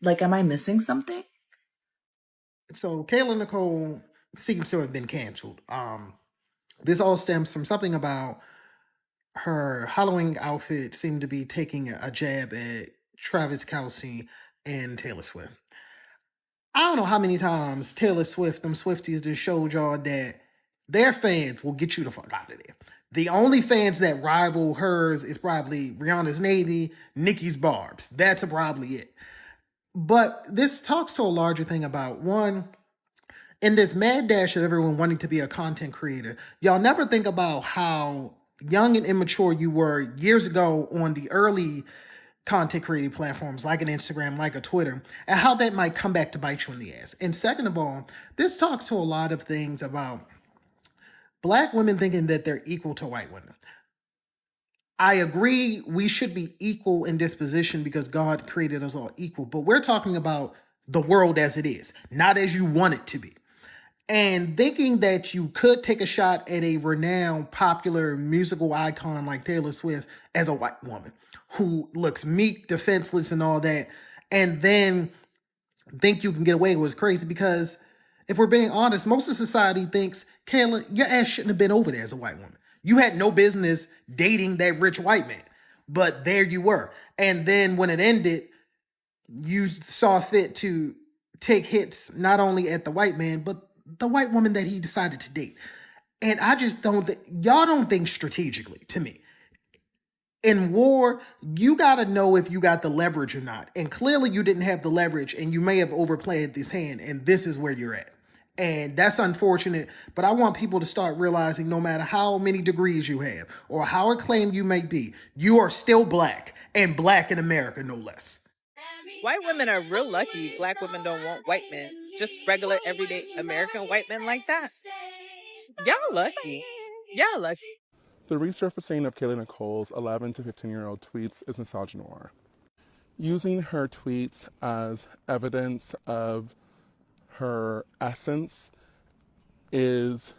Am I missing something? So Kayla Nicole seems to have been canceled. This all stems from something about her Halloween outfit seemed to be taking a jab at Travis Kelce and Taylor Swift. I don't know how many times Taylor Swift, them Swifties, just showed y'all that their fans will get you the fuck out of there. The only fans that rival hers is probably Rihanna's Navy, Nicki's Barbs. That's probably it. But this talks to a larger thing about, one, in this mad dash of everyone wanting to be a content creator, y'all never think about how young and immature you were years ago on the early content creating platforms like an Instagram, like a Twitter, and how that might come back to bite you in the ass. And second of all, this talks to a lot of things about Black women thinking that they're equal to white women. I agree we should be equal in disposition because God created us all equal, but we're talking about the world as it is, not as you want it to be. And thinking that you could take a shot at a renowned, popular musical icon like Taylor Swift as a white woman who looks meek, defenseless, and all that, and then think you can get away with is crazy because if we're being honest, most of society thinks, Kayla, your ass shouldn't have been over there as a white woman. You had no business dating that rich white man, but there you were. And then when it ended, you saw fit to take hits not only at the white man, but the white woman that he decided to date. And I just don't y'all don't think strategically to me. In war, you got to know if you got the leverage or not. And clearly you didn't have the leverage and you may have overplayed this hand, and this is where you're at. And that's unfortunate, but I want people to start realizing no matter how many degrees you have or how acclaimed you may be, you are still black, and black in America, no less. White women are real lucky. Black women don't want white men. Just regular, everyday American white men like that. Y'all lucky. Y'all lucky. The resurfacing of Kayla Nicole's 11 to 15-year-old tweets is misogynoir. Using her tweets as evidence of her essence is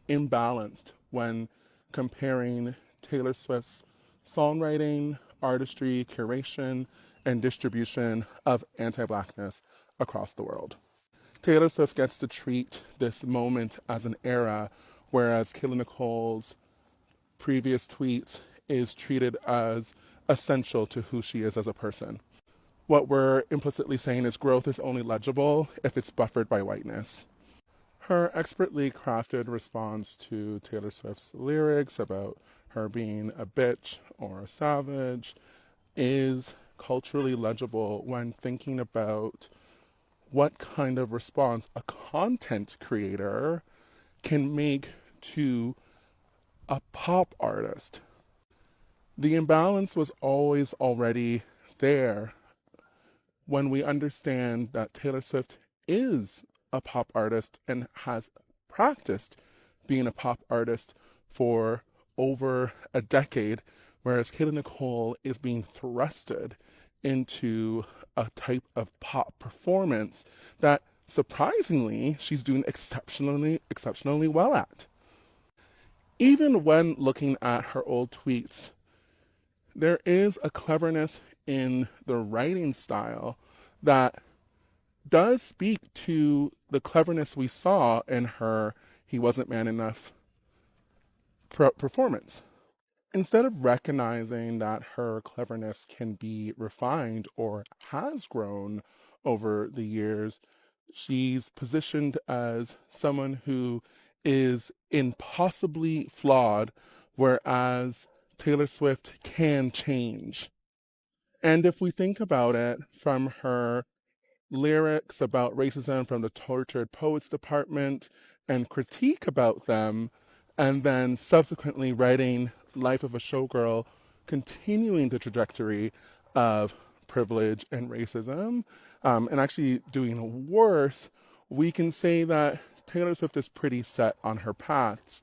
imbalanced when comparing Taylor Swift's songwriting, artistry, curation, and distribution of anti-Blackness across the world. Taylor Swift gets to treat this moment as an era, whereas Kayla Nicole's previous tweets is treated as essential to who she is as a person. What we're implicitly saying is growth is only legible if it's buffered by whiteness. Her expertly crafted response to Taylor Swift's lyrics about her being a bitch or a savage is culturally legible when thinking about what kind of response a content creator can make to a pop artist. The imbalance was always already there when we understand that Taylor Swift is a pop artist and has practiced being a pop artist for over a decade, whereas Kayla Nicole is being thrusted into a type of pop performance that surprisingly she's doing exceptionally well at. Even when looking at her old tweets, there is a cleverness in the writing style that does speak to the cleverness we saw in her He Wasn't Man Enough performance. Instead of recognizing that her cleverness can be refined or has grown over the years, she's positioned as someone who is impossibly flawed, whereas Taylor Swift can change. And if we think about it from her lyrics about racism from the Tortured Poets Department and critique about them, and then subsequently writing Life of a Showgirl, continuing the trajectory of privilege and racism, and actually doing worse, we can say that Taylor Swift is pretty set on her paths.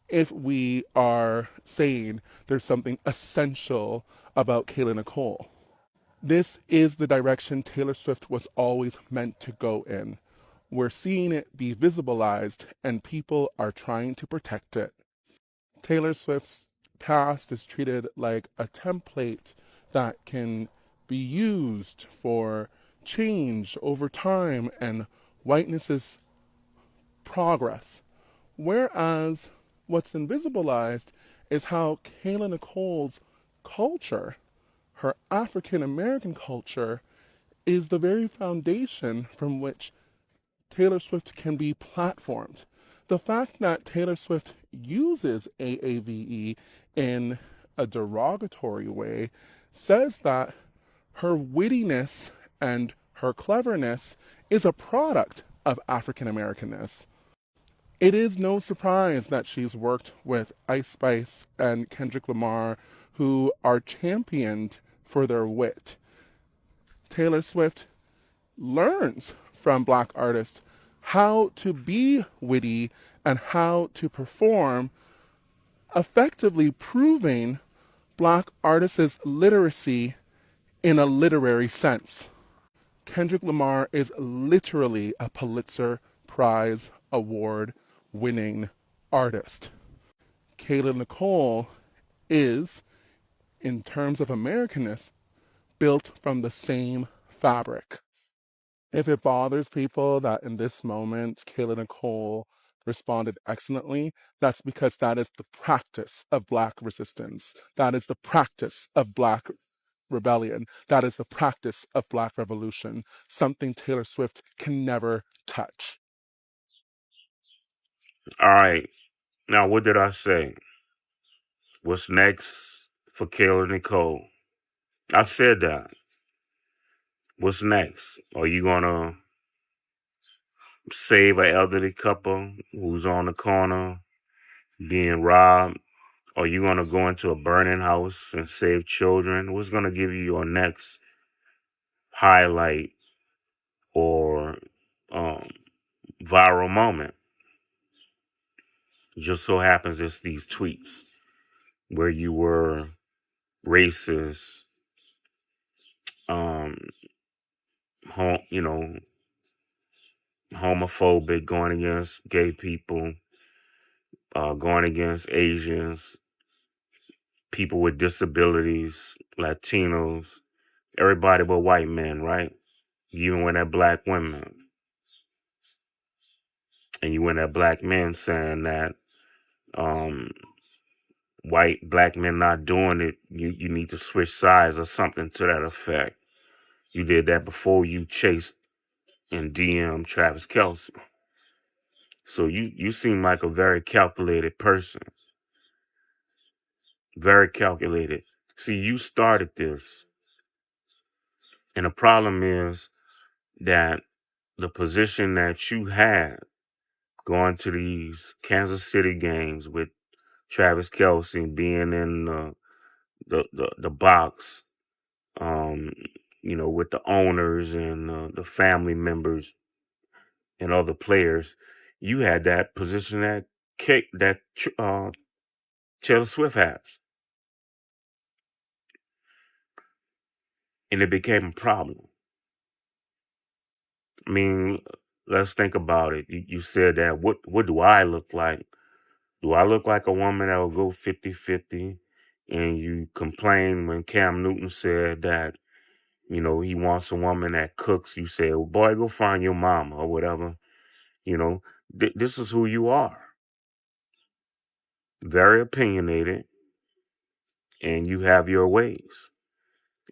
If we are saying there's something essential about Kayla Nicole. This is the direction Taylor Swift was always meant to go in. We're seeing it be visibilized, and people are trying to protect it. Taylor Swift's past is treated like a template that can be used for change over time and whiteness's progress. Whereas what's invisibilized is how Kayla Nicole's culture, her African American culture, is the very foundation from which Taylor Swift can be platformed. The fact that Taylor Swift uses AAVE in a derogatory way says that her wittiness and her cleverness is a product of African Americanness. It is no surprise that she's worked with Ice Spice and Kendrick Lamar, who are championed for their wit. Taylor Swift learns from Black artists how to be witty and how to perform, effectively proving Black artists' literacy in a literary sense. Kendrick Lamar is literally a Pulitzer Prize award winning artist. Kayla Nicole is, in terms of Americanness, built from the same fabric. If it bothers people that in this moment Kayla Nicole responded excellently, that's because that is the practice of Black resistance. That is the practice of Black rebellion. That is the practice of Black revolution, something Taylor Swift can never touch. All right. Now, what did I say? What's next for Kayla Nicole? I said that. What's next? Are you going to save an elderly couple who's on the corner being robbed? Are you going to go into a burning house and save children? What's going to give you your next highlight or viral moment? Just so happens it's these tweets where you were racist, homophobic, going against gay people, going against Asians, people with disabilities, Latinos, everybody but white men, right? You even went at black women. And you went at black men saying that black men not doing it, you need to switch sides or something to that effect. You did that before you chased and DM Travis Kelce. So you seem like a very calculated person. Very calculated. See, you started this. And the problem is that the position that you had going to these Kansas City games with Travis Kelce being in the box, with the owners and the family members and other players, you had that position that Taylor Swift has. And it became a problem. I mean, let's think about it. You said that, what do I look like? Do I look like a woman that will go 50-50? And you complain when Cam Newton said that, he wants a woman that cooks. You say, well, boy, go find your mama or whatever. This is who you are. Very opinionated, and you have your ways.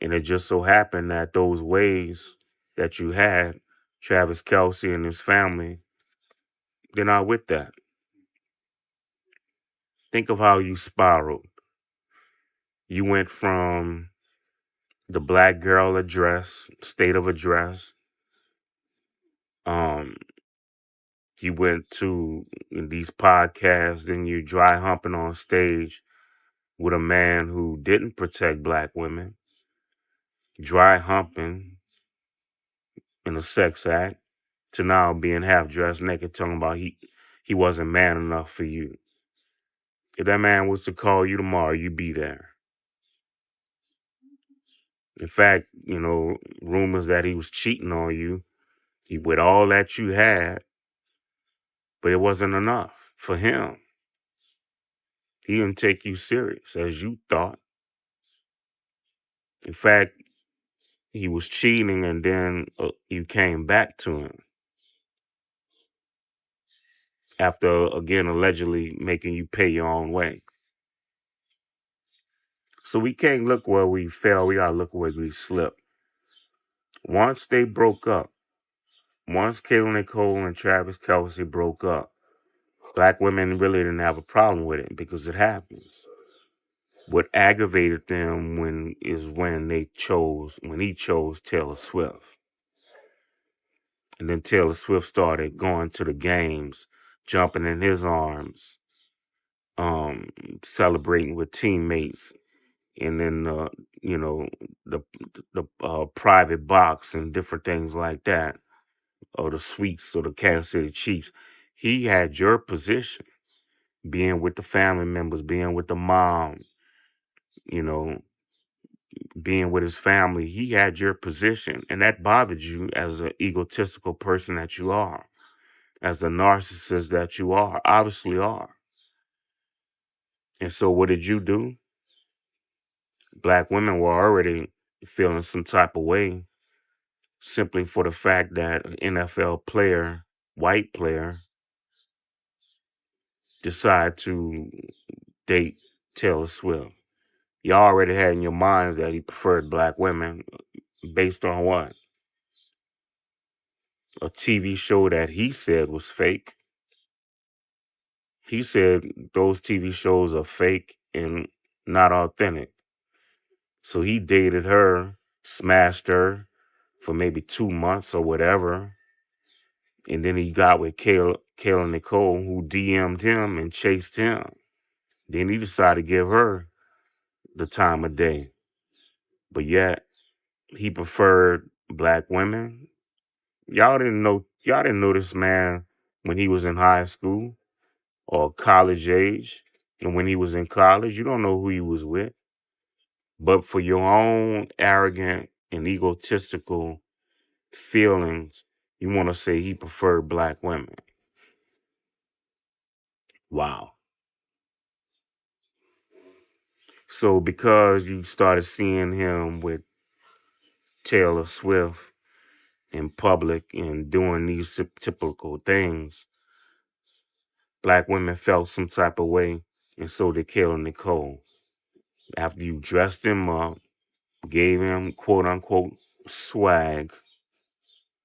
And it just so happened that those ways that you had, Travis Kelce and his family, they're not with that. Think of how you spiraled. You went from the Black Girl Address, State of Address. You went to these podcasts, then you dry humping on stage with a man who didn't protect black women, dry humping in a sex act, to now being half dressed naked, talking about he wasn't man enough for you. If that man was to call you tomorrow, you'd be there. In fact, rumors that he was cheating on you, with all that you had, but it wasn't enough for him. He didn't take you serious as you thought. In fact, he was cheating and then you came back to him after, again, allegedly making you pay your own way. So we can't look where we fell. We got to look where we slipped. Once they broke up, once Kayla Nicole and Travis Kelce broke up, black women really didn't have a problem with it because it happens. What aggravated them when he chose Taylor Swift. And then Taylor Swift started going to the games, jumping in his arms, celebrating with teammates, and then the private box and different things like that, or the suites or the Kansas City Chiefs. He had your position, being with the family members, being with the mom, being with his family. He had your position, and that bothered you as an egotistical person that you are, as the narcissist that you are, obviously are. And so what did you do? Black women were already feeling some type of way simply for the fact that an NFL player, white player, decided to date Taylor Swift. Y'all already had in your minds that he preferred black women based on what? A TV show that he said was fake. He said those TV shows are fake and not authentic. So he dated her, smashed her for maybe 2 months or whatever. And then he got with Kayla Nicole, who DM'd him and chased him. Then he decided to give her the time of day. But yet he preferred black women. Y'all didn't know this man when he was in high school or college age. And when he was in college, you don't know who he was with. But for your own arrogant and egotistical feelings, you want to say he preferred black women. Wow. So because you started seeing him with Taylor Swift in public and doing these typical things, black women felt some type of way, and so did Kayla Nicole. After you dressed him up, gave him quote unquote swag,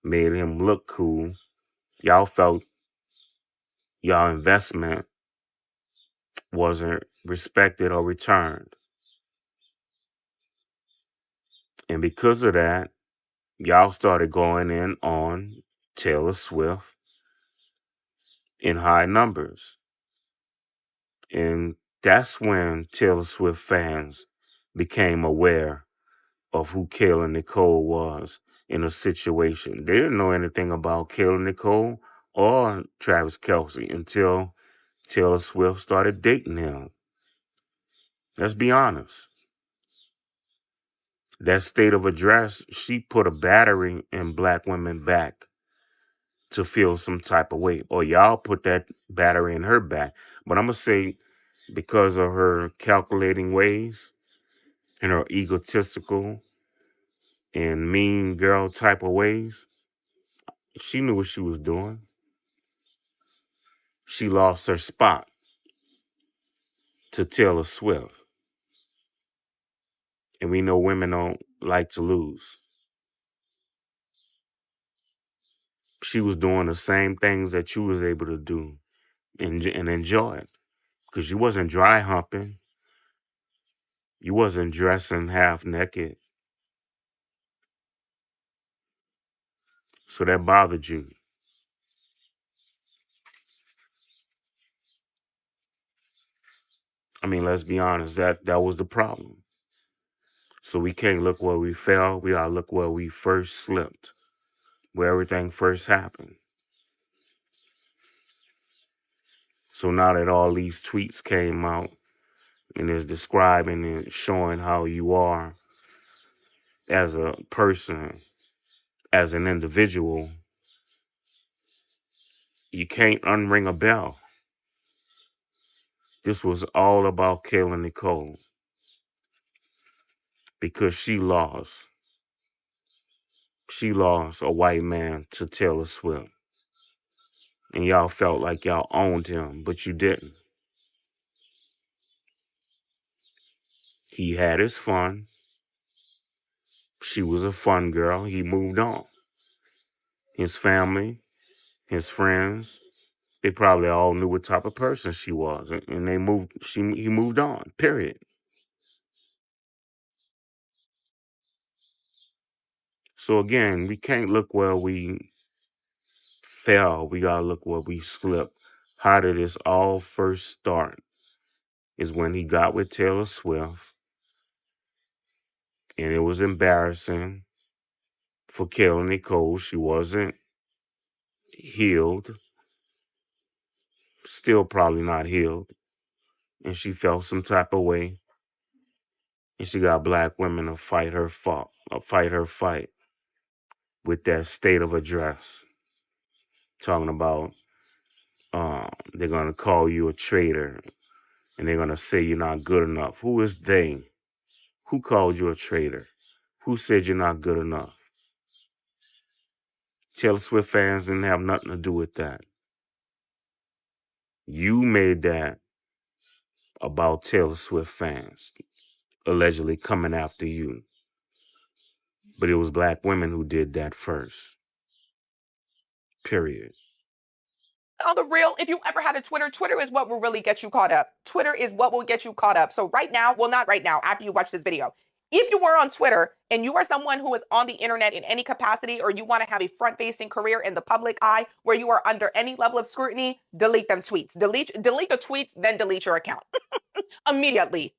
made him look cool, y'all felt y'all investment wasn't respected or returned. And because of that, y'all started going in on Taylor Swift in high numbers. And that's when Taylor Swift fans became aware of who Kayla Nicole was in a situation. They didn't know anything about Kayla Nicole or Travis Kelce until Taylor Swift started dating him. Let's be honest. That state of address, she put a battery in black women back to feel some type of way. Or y'all put that battery in her back. But I'm going to say because of her calculating ways and her egotistical and mean girl type of ways, she knew what she was doing. She lost her spot to Taylor Swift. And we know women don't like to lose. She was doing the same things that you was able to do and enjoy it. Because you wasn't dry humping. You wasn't dressing half naked. So that bothered you. I mean, let's be honest, that was the problem. So we can't look where we fell. We gotta look where we first slipped, where everything first happened. So now that all these tweets came out and is describing and showing how you are as a person, as an individual, you can't unring a bell. This was all about Kayla Nicole because she lost. She lost a white man to Taylor Swift. And y'all felt like y'all owned him, but you didn't. He had his fun. She was a fun girl. He moved on. His family, his friends, they probably all knew what type of person she was. And he moved on, period. So again, we can't look where we fell. We gotta look where we slipped. How did this all first start? Is when he got with Taylor Swift. And it was embarrassing for Kayla Nicole. She wasn't healed. Still probably not healed. And she felt some type of way. And she got black women to fight her fight with that state of address. Talking about they're gonna call you a traitor and they're gonna say you're not good enough. Who is they? Who called you a traitor? Who said you're not good enough? Taylor Swift fans didn't have nothing to do with that. You made that about Taylor Swift fans. allegedly coming after you. But it was black women who did that first. Period. On the real, if you ever had a Twitter, Twitter is what will really get you caught up. Twitter is what will get you caught up. So right now, well, not right now, after you watch this video, if you were on Twitter and you are someone who is on the internet in any capacity, or you want to have a front-facing career in the public eye where you are under any level of scrutiny, delete them tweets. Delete the tweets, then delete your account. Immediately.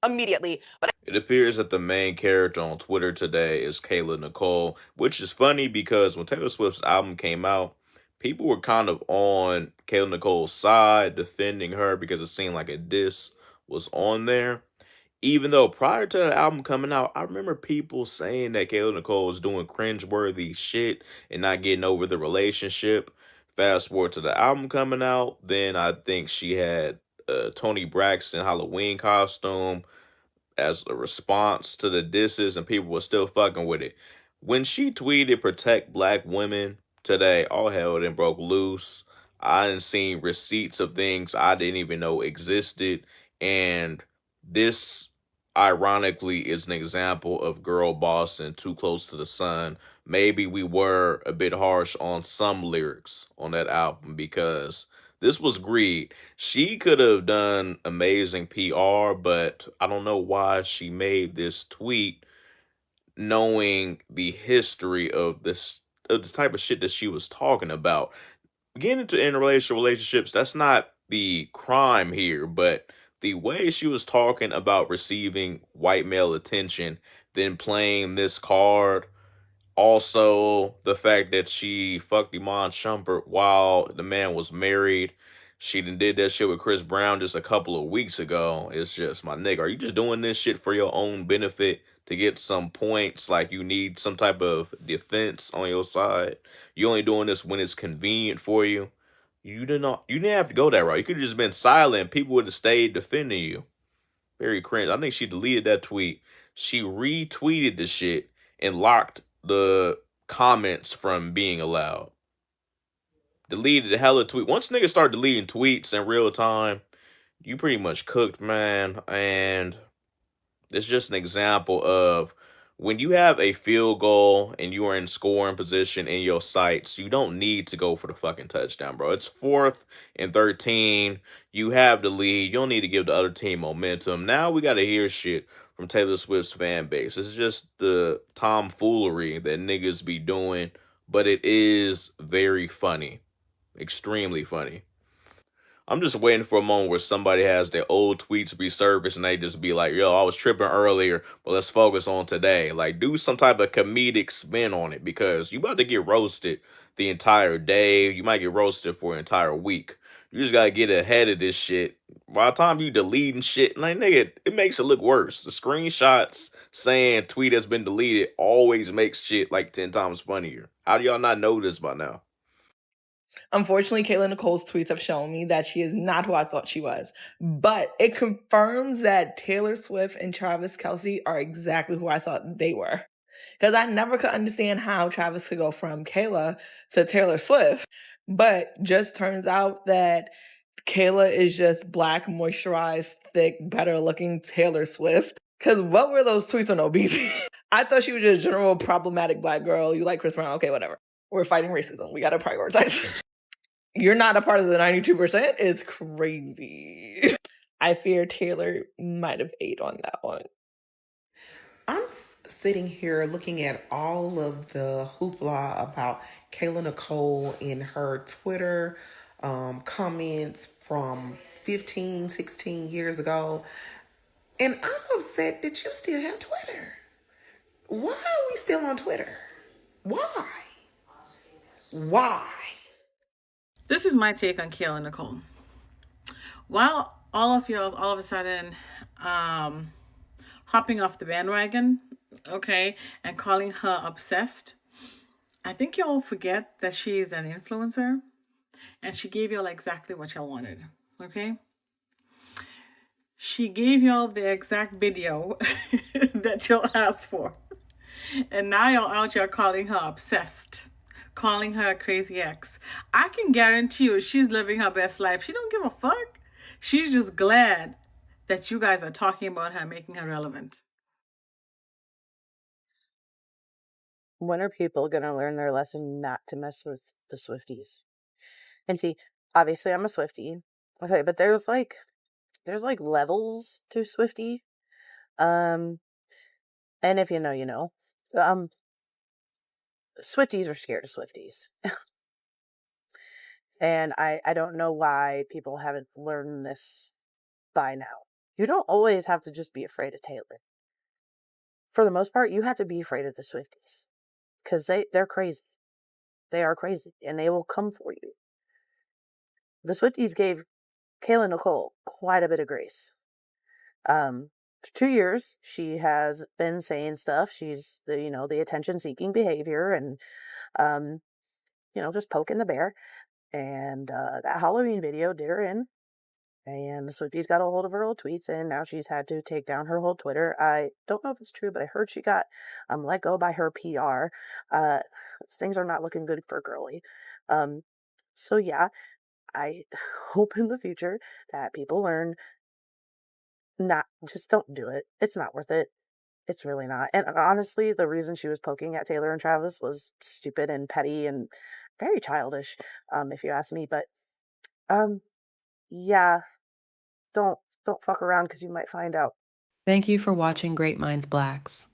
But It appears that the main character on Twitter today is Kayla Nicole, which is funny because when Taylor Swift's album came out, people were kind of on Kayla Nicole's side, defending her because it seemed like a diss was on there. Even though prior to the album coming out, I remember people saying that Kayla Nicole was doing cringeworthy shit and not getting over the relationship. Fast forward to the album coming out, then I think she had Tony Braxton Halloween costume as a response to the disses, and people were still fucking with it. When she tweeted protect black women today, all hell then broke loose. I didn't see receipts of things I didn't even know existed. And this ironically is an example of girl bossing too close to the sun. Maybe we were a bit harsh on some lyrics on that album because this was greed. She could have done amazing PR, but I don't know why she made this tweet knowing the history of this type of shit that she was talking about. Getting into interracial relationships, that's not the crime here, but the way she was talking about receiving white male attention, then playing this card, also, the fact that she fucked Iman Shumpert while the man was married. She done did that shit with Chris Brown just a couple of weeks ago. It's just, my nigga, are you just doing this shit for your own benefit to get some points? Like you need some type of defense on your side. You only doing this when it's convenient for you. You didn't have to go that route. You could have just been silent. People would have stayed defending you. Very cringe. I think she deleted that tweet. She retweeted the shit and locked the comments from being allowed. Deleted the hella tweet. Once niggas start deleting tweets in real time, you pretty much cooked, man. And it's just an example of when you have a field goal and you are in scoring position in your sights, you don't need to go for the fucking touchdown, bro. It's 4th and 13. You have the lead. You don't need to give the other team momentum. Now we got to hear shit from Taylor Swift's fan base. It's just the tomfoolery that niggas be doing, but it is very funny. Extremely funny. I'm just waiting for a moment where somebody has their old tweets resurface and they just be like, yo, I was tripping earlier, but let's focus on today. Like, do some type of comedic spin on it because you about to get roasted the entire day. You might get roasted for an entire week. You just gotta get ahead of this shit. By the time you deleting shit, like, nigga, it makes it look worse. The screenshots saying tweet has been deleted always makes shit like 10 times funnier. How do y'all not know this by now? Unfortunately, Kayla Nicole's tweets have shown me that she is not who I thought she was. But it confirms that Taylor Swift and Travis Kelce are exactly who I thought they were. Because I never could understand how Travis could go from Kayla to Taylor Swift. But just turns out that Kayla is just black, moisturized, thick, better looking Taylor Swift. Because what were those tweets on obesity? I thought she was just a general problematic black girl. You like Chris Brown? Okay, whatever. We're fighting racism. We got to prioritize. You're not a part of the 92%. It's crazy. I fear Taylor might have ate on that one. I'm sitting here looking at all of the hoopla about Kayla Nicole in her Twitter comments from 15, 16 years ago. And I'm upset that you still have Twitter. Why are we still on Twitter? Why? Why? This is my take on Kayla Nicole. While all of y'all all of a sudden hopping off the bandwagon, okay, and calling her obsessed, I think y'all forget that she is an influencer and she gave y'all exactly what y'all wanted, okay? She gave y'all the exact video that y'all asked for. And now y'all out here calling her obsessed, calling her a crazy ex. I can guarantee you she's living her best life. She don't give a fuck. She's just glad that you guys are talking about her, making her relevant. When are people gonna learn their lesson not to mess with the Swifties? And see, obviously I'm a Swiftie. Okay, but there's like levels to Swiftie. And if you know, you know. Swifties are scared of Swifties. And I don't know why people haven't learned this by now. You don't always have to just be afraid of Taylor. For the most part, you have to be afraid of the Swifties. Because they're crazy. They are crazy. And they will come for you. The Swifties gave Kayla Nicole quite a bit of grace. For 2 years, she has been saying stuff. She's the attention-seeking behavior and, just poking the bear. And that Halloween video did her in. And the Swifties got a hold of her old tweets, and now she's had to take down her whole Twitter. I don't know if it's true, but I heard she got let go by her PR. Things are not looking good for Girly. So yeah, I hope in the future that people learn just don't do it. It's not worth it. It's really not. And honestly, the reason she was poking at Taylor and Travis was stupid and petty and very childish, if you ask me. But yeah, don't fuck around because you might find out. Thank you for watching Great Minds Blacks.